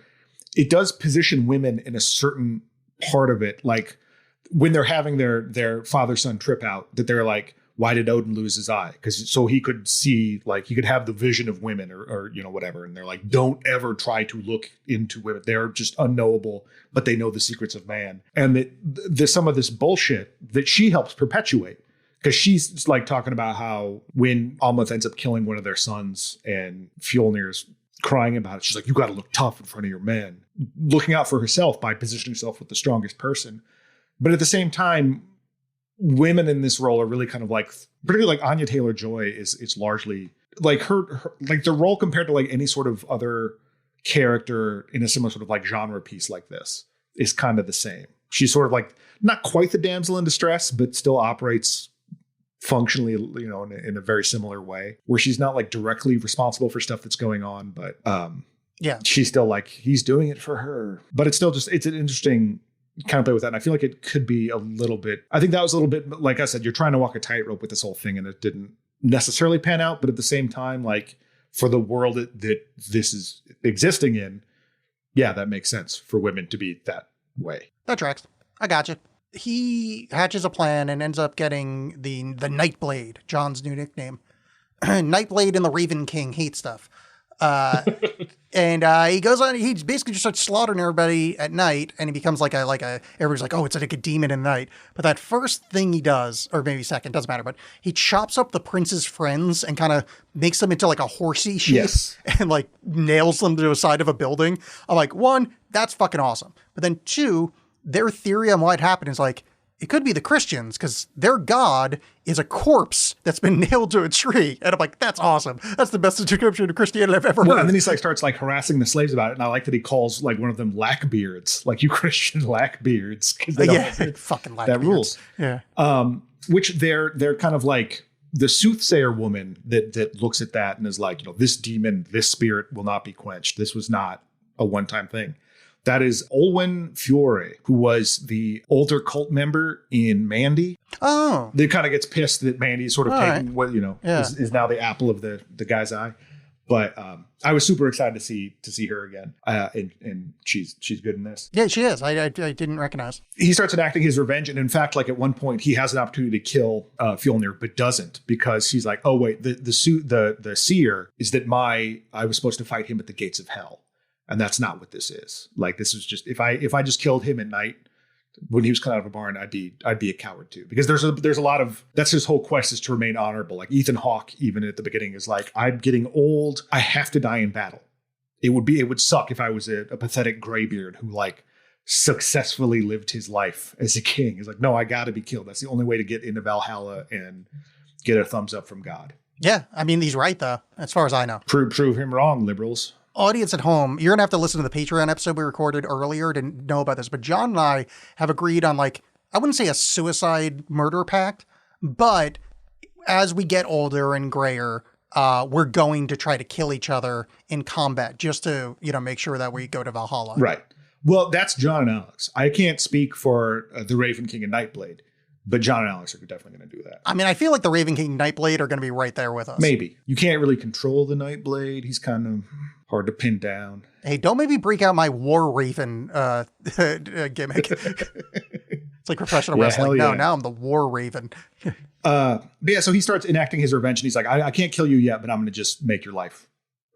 it does position women in a certain part of it. Like when they're having their father-son trip out, that they're like, why did Odin lose his eye? Because so he could see, like he could have the vision of women or whatever. And they're like, don't ever try to look into women. They're just unknowable, but they know the secrets of man. And that there's some of this bullshit that she helps perpetuate. Because she's like talking about how when Almuth ends up killing one of their sons and Fjolnir's crying about it, she's like, you got to look tough in front of your men. Looking out for herself by positioning herself with the strongest person. But at the same time, women in this role are really kind of like, particularly like Anya Taylor-Joy is largely like her like the role compared to like any sort of other character in a similar sort of like genre piece like this is kind of the same. She's sort of like not quite the damsel in distress, but still operates functionally, in a very similar way where she's not like directly responsible for stuff that's going on, but she's still like, he's doing it for her. But it's still just, it's an interesting kind of play with that. And I feel like it could be a little bit, I think that was a little bit, like I said, you're trying to walk a tightrope with this whole thing and it didn't necessarily pan out. But at the same time, like for the world that this is existing in, yeah, that makes sense for women to be that way. That tracks. I gotcha. He hatches a plan and ends up getting the Nightblade, John's new nickname. Nightblade and the Raven King hate stuff. And he goes on, he basically just starts slaughtering everybody at night, and he becomes like everybody's like, oh, it's like a demon in the night. But that first thing he does, or maybe second, doesn't matter, but he chops up the prince's friends and kind of makes them into like a horsey shape and like nails them to the side of a building. I'm like, one, that's fucking awesome. But then two, their theory on what happened is like, it could be the Christians because their God is a corpse that's been nailed to a tree. And I'm like, that's awesome. That's the best description of Christianity I've ever heard. And then he starts like harassing the slaves about it. And I like that he calls like one of them lackbeards, like you Christian lackbeards. Fucking lackbeards. That rules. Yeah. Which they're kind of like the soothsayer woman that looks at that and is like, this demon, this spirit will not be quenched. This was not a one-time thing. That is Olwen Fiore, who was the older cult member in Mandy. Oh. That kind of gets pissed that Mandy is sort of taking what, is now the apple of the guy's eye. But I was super excited to see her again. And she's good in this. Yeah, she is. I didn't recognize. He starts enacting his revenge. And in fact, like at one point, he has an opportunity to kill Fjolnir, but doesn't because he's like, oh, wait, the seer is that I was supposed to fight him at the gates of hell. And that's not what this is. Like, this is just, if I just killed him at night when he was cut out of a barn, I'd be a coward too. Because there's a lot of, that's his whole quest is to remain honorable. Like Ethan Hawke, even at the beginning, is like, I'm getting old. I have to die in battle. It would suck if I was a pathetic graybeard who like successfully lived his life as a king. He's like, no, I gotta be killed. That's the only way to get into Valhalla and get a thumbs up from God. Yeah. I mean, he's right though, as far as I know. Prove him wrong, liberals. audience at home, you're going to have to listen to the Patreon episode we recorded earlier to know about this. But John and I have agreed on, like, I wouldn't say a suicide murder pact, but as we get older and grayer, we're going to try to kill each other in combat just to, make sure that we go to Valhalla. Right. Well, that's John and Alex. I can't speak for the Raven King and Nightblade, but John and Alex are definitely going to do that. I mean, I feel like the Raven King and Nightblade are going to be right there with us. Maybe. You can't really control the Nightblade. He's kind of hard to pin down. Hey, don't maybe break out my War Raven gimmick. It's like professional wrestling. No, now I'm the War Raven. But yeah, so he starts enacting his revenge, and he's like, I can't kill you yet, but I'm going to just make your life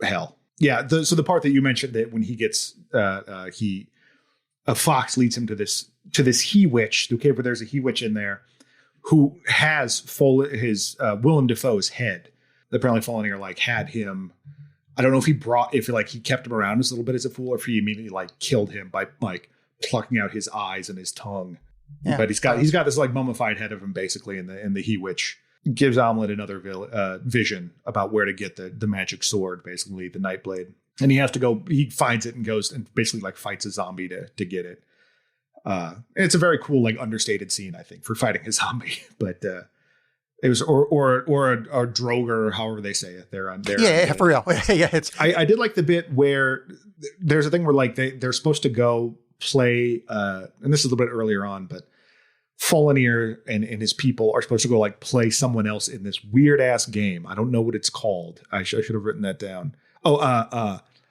hell. Yeah, so the part that you mentioned, that when he gets, a fox leads him to this he-witch, the cave where there's a he-witch in there, who has his Willem Dafoe's head. Apparently Fallenir had him. I don't know if he kept him around just a little bit as a fool, or if he immediately killed him by plucking out his eyes and his tongue. Yeah, but he's got this mummified head of him basically, and the he witch gives Omelet another vision about where to get the magic sword, basically the Nightblade, and he has to go. He finds it and goes and basically fights a zombie to get it. And it's a very cool understated scene, I think, for fighting a zombie, but it was or a Droger, or however they say it. They're on there. Yeah, for real. Yeah, it's. I did like the bit where there's a thing where they're supposed to go play, and this is a little bit earlier on, but Fallenir and his people are supposed to go play someone else in this weird ass game. I don't know what it's called. I should have written that down.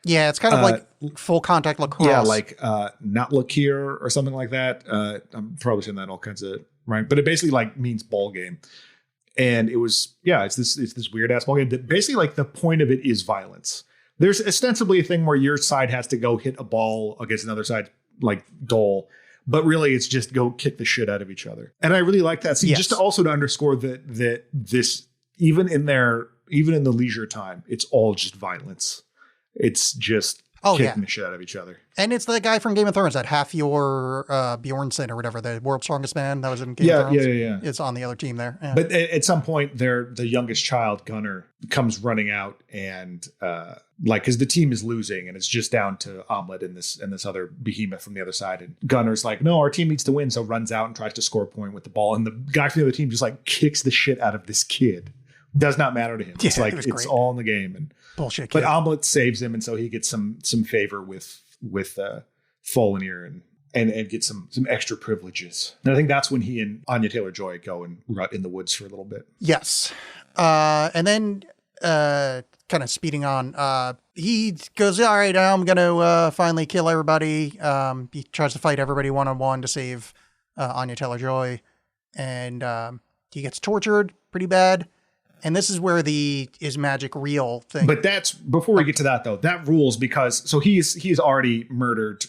Yeah, it's kind of like full contact lacrosse. Yeah, not lacquer or something like that. I'm probably saying that all kinds of right, but it basically means ball game. And it was, it's this weird ass ball game that basically the point of it is violence. There's ostensibly a thing where your side has to go hit a ball against another side goal, but really it's just go kick the shit out of each other. And I really like that scene, just to underscore that this, even in the leisure time, it's all just violence. It's just kicking the shit out of each other. And it's the guy from Game of Thrones, that Half-Yor Bjornsson or whatever, the world's strongest man that was in Game of Thrones. Yeah. It's on the other team there. Yeah. But at some point, the youngest child, Gunnar, comes running out and because the team is losing and it's just down to Omelet and this other behemoth from the other side. And Gunnar's no, our team needs to win. So runs out and tries to score a point with the ball. And the guy from the other team just kicks the shit out of this kid. Does not matter to him. It's it's all in the game. And bullshit kid. But Omelet saves him, and so he gets some favor with Fallenir and gets some extra privileges. And I think that's when he and Anya Taylor-Joy go and rut in the woods for a little bit. Yes. And then kind of speeding on, he goes, all right, I'm going to finally kill everybody. He tries to fight everybody one-on-one to save Anya Taylor-Joy. And he gets tortured pretty bad. And this is where the is magic real thing. But that's before we get to that, though, that rules because so he's already murdered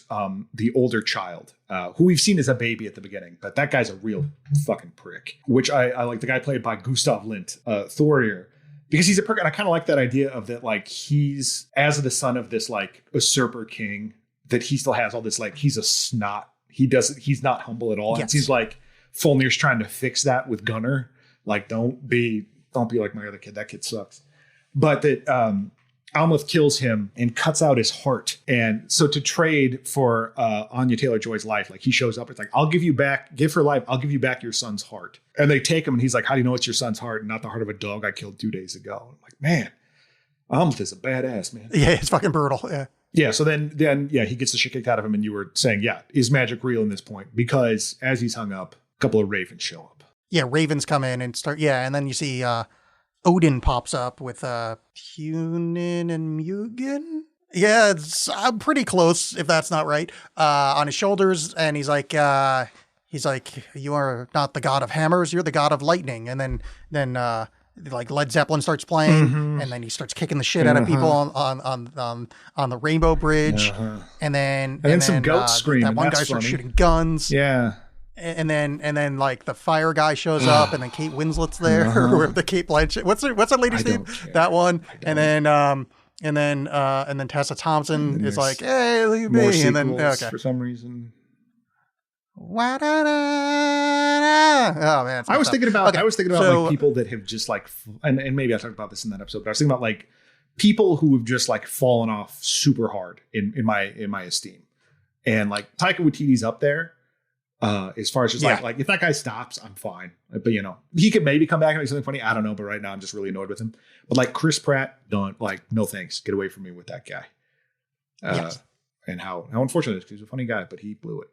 the older child who we've seen as a baby at the beginning. But that guy's a real fucking prick, which I like. The guy played by Gustav Lint, Thorir, because he's a prick. And I kind of like that idea of that, he's as the son of this usurper king, that he still has all this he's a snot. He's not humble at all. Yes. It seems like Fulnir's trying to fix that with Gunnar. Don't be like my other kid. That kid sucks. But that Almuth kills him and cuts out his heart. And so to trade for Anya Taylor-Joy's life, he shows up. It's I'll give her life. I'll give you back your son's heart. And they take him and he's how do you know it's your son's heart and not the heart of a dog I killed 2 days ago? I'm man, Almuth is a badass, man. Yeah, it's fucking brutal. Yeah. Yeah. So then he gets the shit kicked out of him. And you were saying, is magic real in this point? Because as he's hung up, a couple of ravens show up. Yeah, ravens come in and start. Yeah, and then you see Odin pops up with Hunin and Mugen. Yeah, I'm pretty close if that's not right. On his shoulders, and he's like, "You are not the god of hammers. You're the god of lightning." And then Led Zeppelin starts playing, and then he starts kicking the shit out of people on the Rainbow Bridge, and then some goats scream. That one guy starts shooting guns. Yeah. And then the fire guy shows up, and then Kate Winslet's there, or the Kate Blanchett. What's that lady's name? That one. And then Tessa Thompson is like, "Hey, look at me." And then for some reason. Oh man! I was thinking about people that have just and maybe I talked about this in that episode, but I was thinking about people who have just like fallen off super hard in my esteem. And like Taika Waititi's up there. As far as just like if that guy stops, I'm fine. But he could maybe come back and make something funny. I don't know, but right now I'm just really annoyed with him. But like Chris Pratt, no thanks. Get away from me with that guy. And how unfortunate it is because he's a funny guy, but he blew it.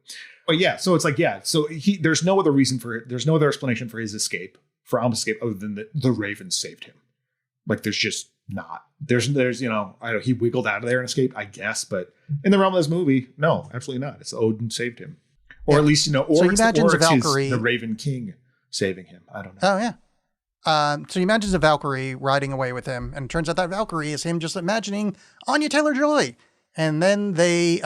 But yeah, so it's like so there's no other explanation for his escape, for Alma's escape, other than the Raven saved him. Like there's just not. There's he wiggled out of there and escaped, I guess, but in the realm of this movie, no, absolutely not. It's Odin saved him. Or at least, or so it's the Raven King saving him. I don't know. Oh, yeah. So he imagines a Valkyrie riding away with him, and it turns out that Valkyrie is him just imagining Anya Taylor-Joy. And then they,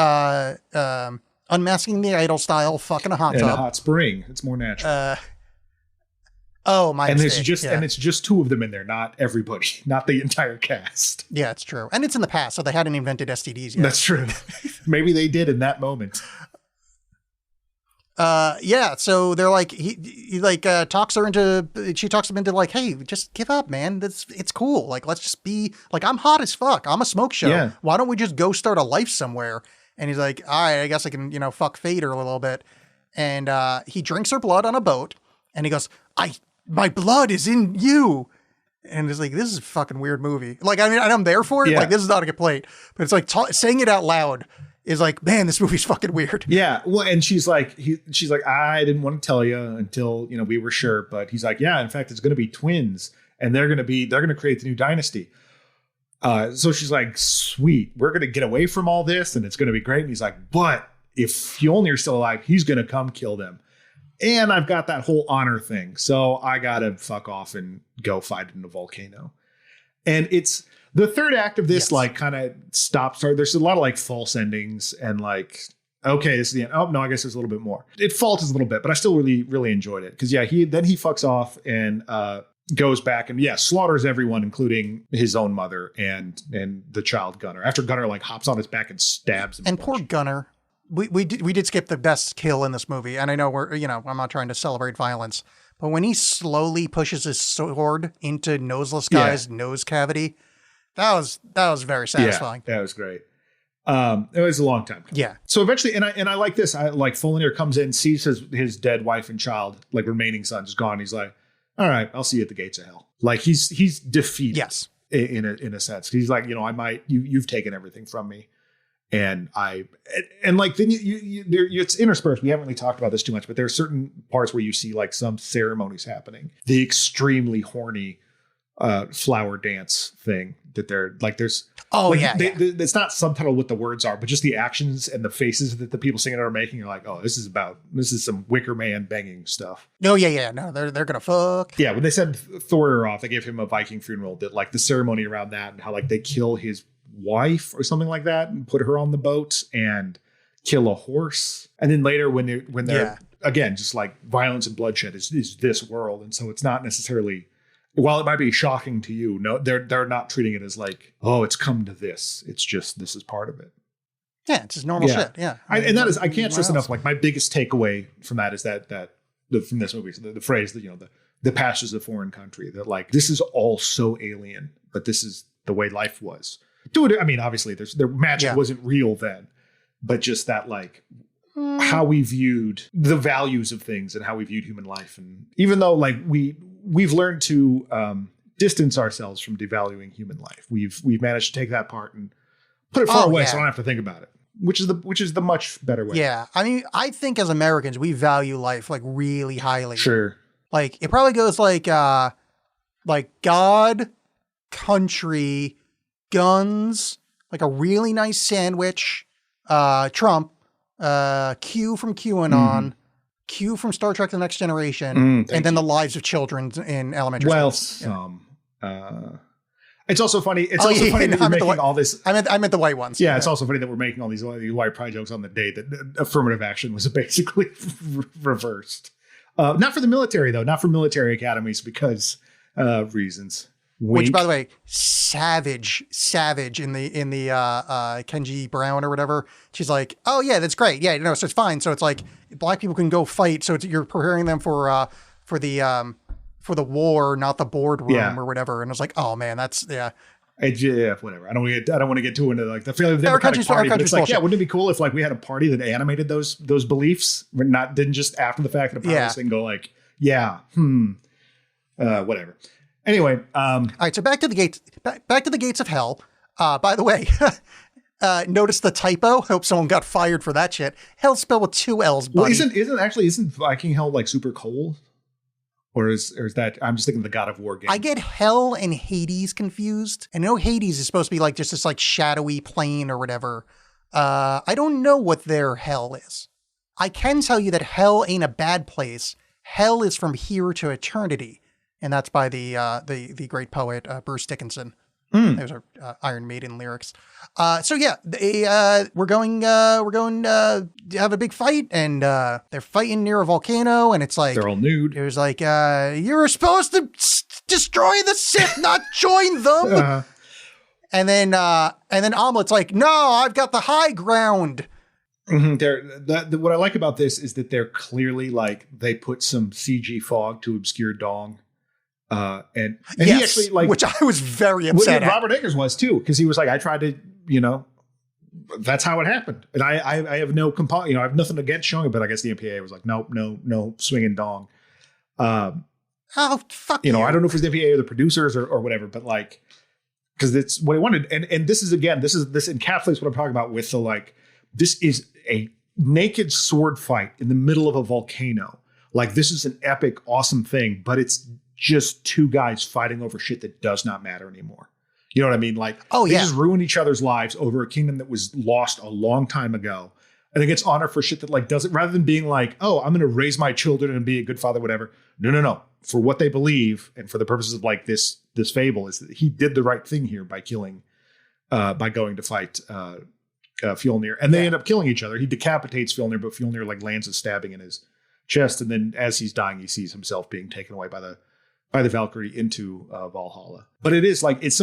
unmasking the idol style, fucking a hot tub. In a hot spring. It's more natural. My mistake. And it's just two of them in there, not everybody, not the entire cast. Yeah, it's true. And it's in the past, so they hadn't invented STDs yet. That's true. Maybe they did in that moment. So they're like, he talks him into like, hey, just give up, man. It's cool. Like, let's just be like, I'm hot as fuck. I'm a smoke show. Yeah. Why don't we just go start a life somewhere? And he's like, all right, I guess I can, fuck Fader a little bit. And, he drinks her blood on a boat and he goes, my blood is in you. And it's like, this is a fucking weird movie. Like, I mean, I'm there for it. Yeah. Like, this is not a complaint, but it's like saying it out loud is like, man, this movie's fucking weird. Yeah. Well, and she's like, I didn't want to tell you until, we were sure. But he's like, yeah, in fact, it's going to be twins and they're going to create the new dynasty. So she's like, sweet, we're going to get away from all this and it's going to be great. And he's like, but if Fjolnir's still alive, he's going to come kill them. And I've got that whole honor thing. So I got to fuck off and go fight in a volcano. And it's, the third act of this, like, kind of stops. There's a lot of like false endings and like, okay, this is the end. Oh no, I guess there's a little bit more. It falters a little bit, but I still really, really enjoyed it because he fucks off and goes back and slaughters everyone, including his own mother and the child Gunner. After Gunner like hops on his back and stabs him. And poor Gunner, we did skip the best kill in this movie, and I know I'm not trying to celebrate violence, but when he slowly pushes his sword into Noseless Guy's nose cavity. That was very satisfying. Yeah, that was great. It was a long time coming. Yeah. So eventually, and I like this. I like Fjolnir comes in, sees his dead wife and child, like remaining son, is gone. He's like, all right, I'll see you at the gates of hell. Like he's defeated. Yes. In a sense, he's like, you've taken everything from me, and like then it's interspersed. We haven't really talked about this too much, but there are certain parts where you see like some ceremonies happening. The extremely horny flower dance thing that they're like, there's it's not subtitled what the words are, but just the actions and the faces that the people singing it are making. You're like, oh, this is some Wicker Man banging stuff. No, no, they're gonna fuck. Yeah, when they send Thor off, they gave him a Viking funeral. That like the ceremony around that and how like they kill his wife or something like that and put her on the boat and kill a horse, and then later when they're again just like violence and bloodshed is this world, and so it's not necessarily. While it might be shocking to you, no, they're not treating it as like, oh, it's come to this. It's just this is part of it. Yeah, it's just normal shit. Yeah, I can't stress enough. Like my biggest takeaway from that is that from this movie, the phrase that the past is a foreign country. That like this is all so alien, but this is the way life was. I mean, obviously, their magic wasn't real then, but just that like how we viewed the values of things and how we viewed human life, and even though like we've learned to distance ourselves from devaluing human life. We've managed to take that part and put it far away, so I don't have to think about it. Which is the much better way. Yeah, I mean, I think as Americans we value life like really highly. Sure, like it probably goes like God, country, guns, like a really nice sandwich, Trump, Q from QAnon. Q from Star Trek: The Next Generation, and then the lives of children in elementary school. It's also funny. It's also funny that we're making all this. I meant the white ones. Yeah, it's also funny that we're making all these white pride jokes on the day that affirmative action was basically reversed. Not for the military though. Not for military academies because reasons. Wink. Which, by the way, savage in the Kenji Brown or whatever. She's like, oh yeah, that's great. Yeah, so it's fine. So it's like black people can go fight. So you're preparing them for the war, not the boardroom or whatever. And it's like, oh man, that's. Yeah, whatever. I don't want to get too into like the feeling of the Our Democratic country's- our Party, but country's it's like, yeah, bullshit. wouldn't it be cool if like we had a party that animated those beliefs, but didn't just after the fact of the Yeah. thing go like, yeah, whatever. Anyway, All right, so back to the gates. Back to the gates of hell. By the way, notice the typo. Hope someone got fired for that shit. Hell spelled with 2 L's, buddy. well, isn't Viking Hell like super cold? Or is that I'm just thinking of the God of War game. I get hell and Hades confused. And I know Hades is supposed to be like just this like shadowy plane or whatever. I don't know what their hell is. I can tell you that hell ain't a bad place. Hell is from here to eternity, and that's by the great poet Bruce Dickinson. Those are Iron Maiden lyrics. So yeah, we're going to have a big fight, and they're fighting near a volcano, and it's like They're all nude. it was like you were supposed to destroy the Sith, not join them. And then Omelet's like, no, I've got the high ground. What I like about this is that they're clearly like they put some CG fog to obscure Dong. And Yes, he actually like, which I was very upset at. Robert Eggers was too, because he was like, I tried to, that's how it happened, and I have no I have nothing against showing it, but I guess the MPAA was like, no swinging Dong. Oh, fuck I don't know if it was the MPAA or the producers or whatever, but like, because it's what he wanted, and this encapsulates what I'm talking about with the like, this is a naked sword fight in the middle of a volcano. Like, this is an epic, awesome thing, but it's just two guys fighting over shit that does not matter anymore. You know what I mean? Like, they just ruin each other's lives over a kingdom that was lost a long time ago. And it gets honor for shit that like doesn't, rather than being like, oh, I'm going to raise my children and be a good father, whatever. No. For what they believe and for the purposes of like this fable is that he did the right thing here by killing, by going to fight Fjolnir. And they end up killing each other. He decapitates Fjolnir, but Fjolnir like lands a stabbing in his chest. And then as he's dying, he sees himself being taken away by the Valkyrie into Valhalla. But it is like, it's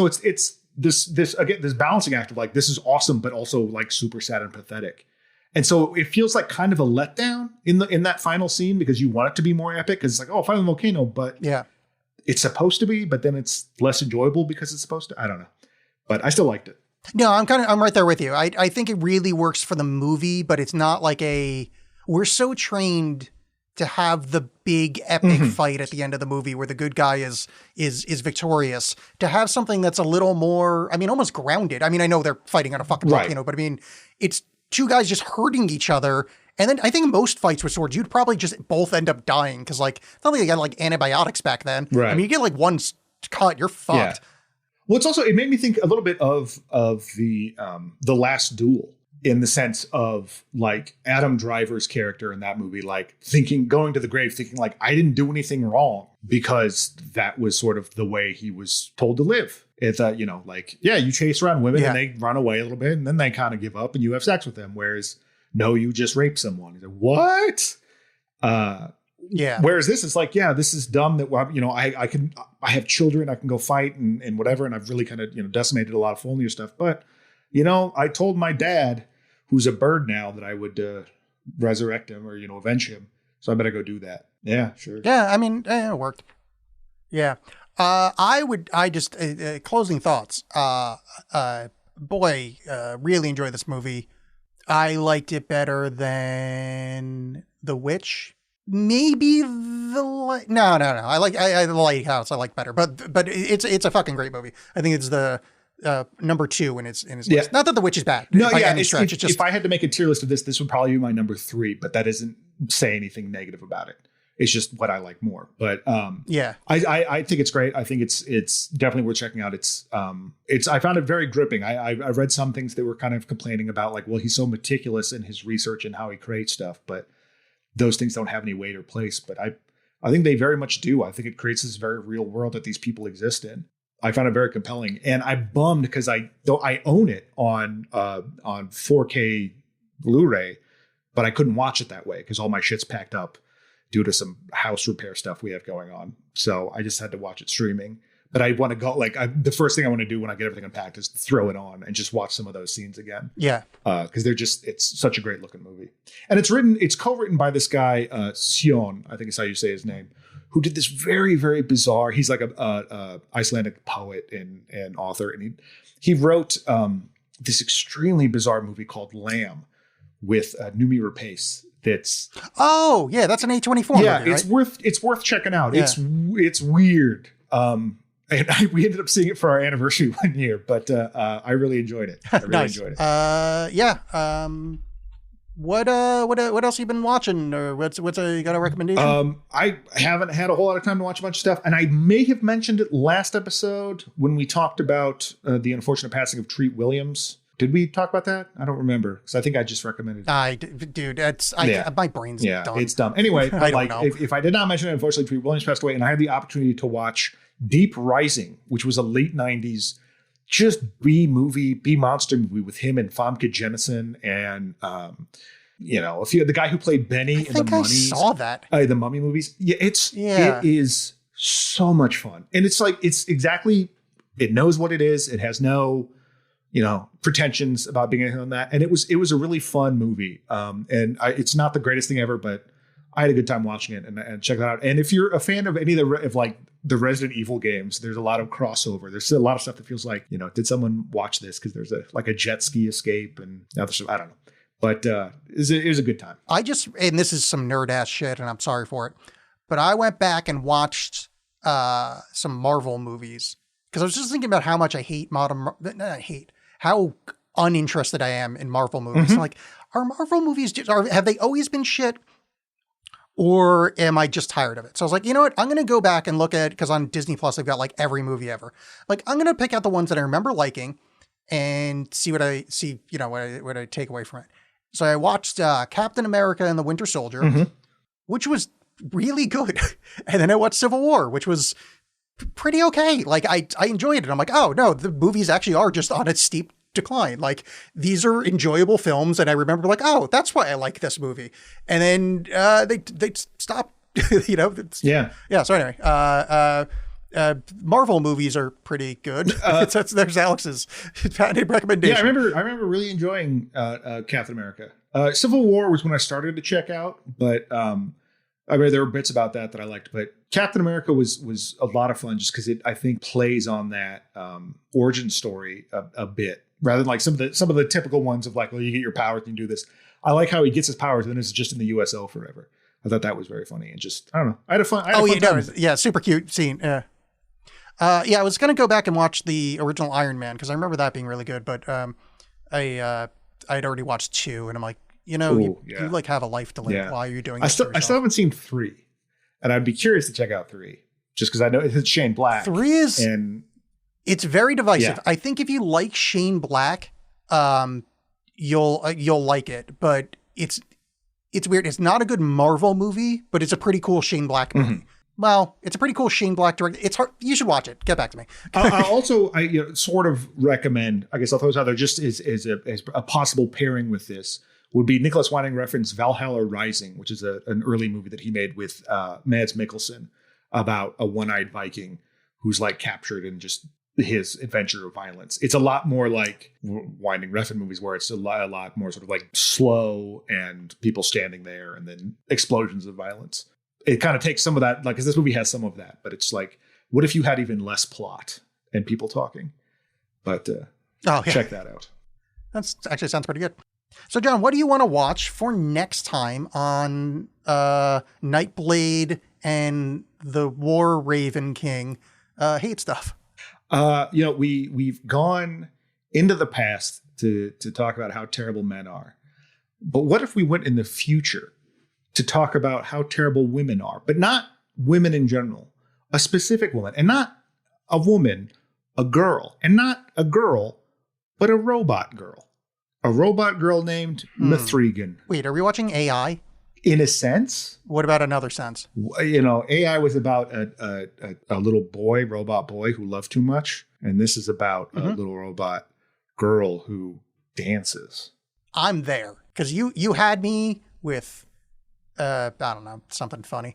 this again, this balancing act of like, this is awesome, but also like super sad and pathetic. And so it feels like kind of a letdown in that final scene, because you want it to be more epic, because it's like, oh, fight on the volcano, but it's supposed to be, but then it's less enjoyable because it's supposed to. I don't know, but I still liked it. No, I'm right there with you. I think it really works for the movie, but it's not like we're so trained to have the big epic fight at the end of the movie where the good guy is victorious. To have something that's a little more, I mean, almost grounded. I mean, I know they're fighting on a fucking volcano, but I mean, it's two guys just hurting each other. And then I think most fights with swords, you'd probably just both end up dying, because like, it's not like they got like antibiotics back then. Right. I mean, you get like one cut, you're fucked. Yeah. Well, it's also, it made me think a little bit of the Last Duel, in the sense of like Adam Driver's character in that movie, like going to the grave, thinking like, I didn't do anything wrong, because that was sort of the way he was told to live. It's like, yeah, you chase around women and they run away a little bit and then they kind of give up and you have sex with them. Whereas no, you just rape someone. He's like, what? Whereas this is like, yeah, this is dumb that, I have children, I can go fight and whatever. And I've really kind of, decimated a lot of Fjolnir stuff. But, I told my dad, who's a bird now, that I would resurrect him or, avenge him. So I better go do that. Yeah, sure. Yeah, I mean, it worked. Yeah. Closing thoughts. Really enjoyed this movie. I liked it better than The Witch. Maybe no. I like the Lighthouse. I like better, but it's a fucking great movie. I think it's the number 2 in its list. Not that The Witch is bad. No, yeah. If I had to make a tier list of this would probably be my number 3. But that doesn't say anything negative about it. It's just what I like more. But I think it's great. I think it's definitely worth checking out. I found it very gripping. I read some things that were kind of complaining about like, well, he's so meticulous in his research and how he creates stuff, but those things don't have any weight or place. But I think they very much do. I think it creates this very real world that these people exist in. I found it very compelling, and I'm bummed because I own it on 4K Blu-ray, but I couldn't watch it that way because all my shit's packed up due to some house repair stuff we have going on. So I just had to watch it streaming. But I want to go the first thing I want to do when I get everything unpacked is throw it on and just watch some of those scenes again. Yeah. Because it's such a great looking movie. And it's co-written by this guy, Sion, I think is how you say his name, who did this very, very bizarre. He's like a Icelandic poet and author, and he wrote this extremely bizarre movie called Lamb with Noomi Rapace. That's that's an A24 yeah, movie, it's right? it's worth checking out. Yeah. It's weird. And we ended up seeing it for our anniversary one year, but I really enjoyed it. I really Nice. enjoyed it. What else have you been watching, or you got a recommendation? I haven't had a whole lot of time to watch a bunch of stuff, and I may have mentioned it last episode when we talked about the unfortunate passing of Treat Williams. Did we talk about that? I don't remember, because I think I just recommended it. Dude, my brain's done. It's dumb. Anyway, I don't know. If I did not mention it, unfortunately, Treat Williams passed away, and I had the opportunity to watch Deep Rising, which was a late 90s just B monster movie with him and Famke Janssen and the guy who played Benny in the Mummies. I saw that. The Mummy movies. It is so much fun. And it's exactly, it knows what it is. It has no, pretensions about being anything on that. And it was a really fun movie. It's not the greatest thing ever, but I had a good time watching it and check that out. And if you're a fan of any of the Resident Evil games, there's a lot of crossover. There's a lot of stuff that feels like, did someone watch this? Because there's a jet ski escape and other stuff. I don't know. But it was a good time. And this is some nerd ass shit, and I'm sorry for it, but I went back and watched some Marvel movies because I was just thinking about how much I hate how uninterested I am in Marvel movies. Mm-hmm. Like, are Marvel movies have they always been shit? Or am I just tired of it? So I was like, you know what? I'm going to go back and look at, because on Disney Plus, they've got like every movie ever. Like, I'm going to pick out the ones that I remember liking and see what I take away from it. So I watched Captain America and the Winter Soldier, Mm-hmm. which was really good. And then I watched Civil War, which was pretty okay. Like, I enjoyed it. I'm like, oh no, the movies actually are just on a steep decline. Like, these are enjoyable films, and I remember like, oh, that's why I like this movie. And then they stopped. So anyway, Marvel movies are pretty good. There's Alex's patented recommendation. Yeah, I remember really enjoying Captain America. Civil War was when I started to check out, but there were bits about that I liked. But Captain America was a lot of fun just because it, I think, plays on that origin story a bit. Rather than like some of the typical ones of like, well, you get your powers and you do this. I like how he gets his powers and then it's just in the USO forever. I thought that was very funny and just, I don't know. I had a fun time. Super cute scene. I was going to go back and watch the original Iron Man because I remember that being really good, but I'd already watched 2 and I'm like, you like have a life to live while you're doing this. I still haven't seen 3 and I'd be curious to check out 3 just because I know it's Shane Black. 3 is... It's very divisive. Yeah. I think if you like Shane Black, you'll like it. But it's weird. It's not a good Marvel movie, but it's a pretty cool Shane Black movie. Mm-hmm. Well, it's a pretty cool Shane Black director. It's hard. You should watch it. Get back to me. I also sort of recommend. I guess I'll throw this out there just as a possible pairing with this would be Nicholas Winding Refn's Valhalla Rising, which is an early movie that he made with Mads Mikkelsen about a one-eyed Viking who's like captured and just his adventure of violence. It's a lot more like Winding Refn movies where it's a lot more sort of like slow and people standing there and then explosions of violence. It kind of takes some of that, like, because this movie has some of that, but it's like, what if you had even less plot and people talking? But check that out. That's actually sounds pretty good. So John, what do you want to watch for next time on Nightblade and the War Raven King hate stuff? We've gone into the past to talk about how terrible men are. But what if we went in the future to talk about how terrible women are, but not women in general, a specific woman, and not a woman, a girl, and not a girl, but a robot girl named Mithrigan. Wait, are we watching AI? In a sense. What about another sense? AI was about a little robot boy who loved too much. And this is about a little robot girl who dances. I'm there. Because you had me with, I don't know, something funny.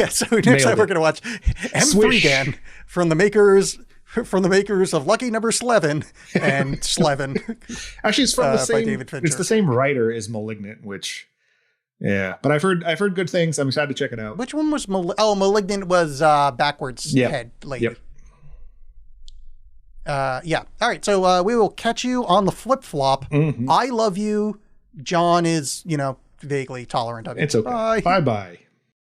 So next time we're going to watch M3gan from the makers of Lucky Number Slevin and Slevin. Actually, it's from the same, by David Fincher. It's the same writer as Malignant, which... Yeah, but I've heard good things. I'm excited to check it out. Which one was Malignant was backwards Yep. head lady. Yep. Yeah. All right. So we will catch you on the flip flop. Mhm. I love you. John is, vaguely tolerant of you. It's okay. Bye. Bye bye.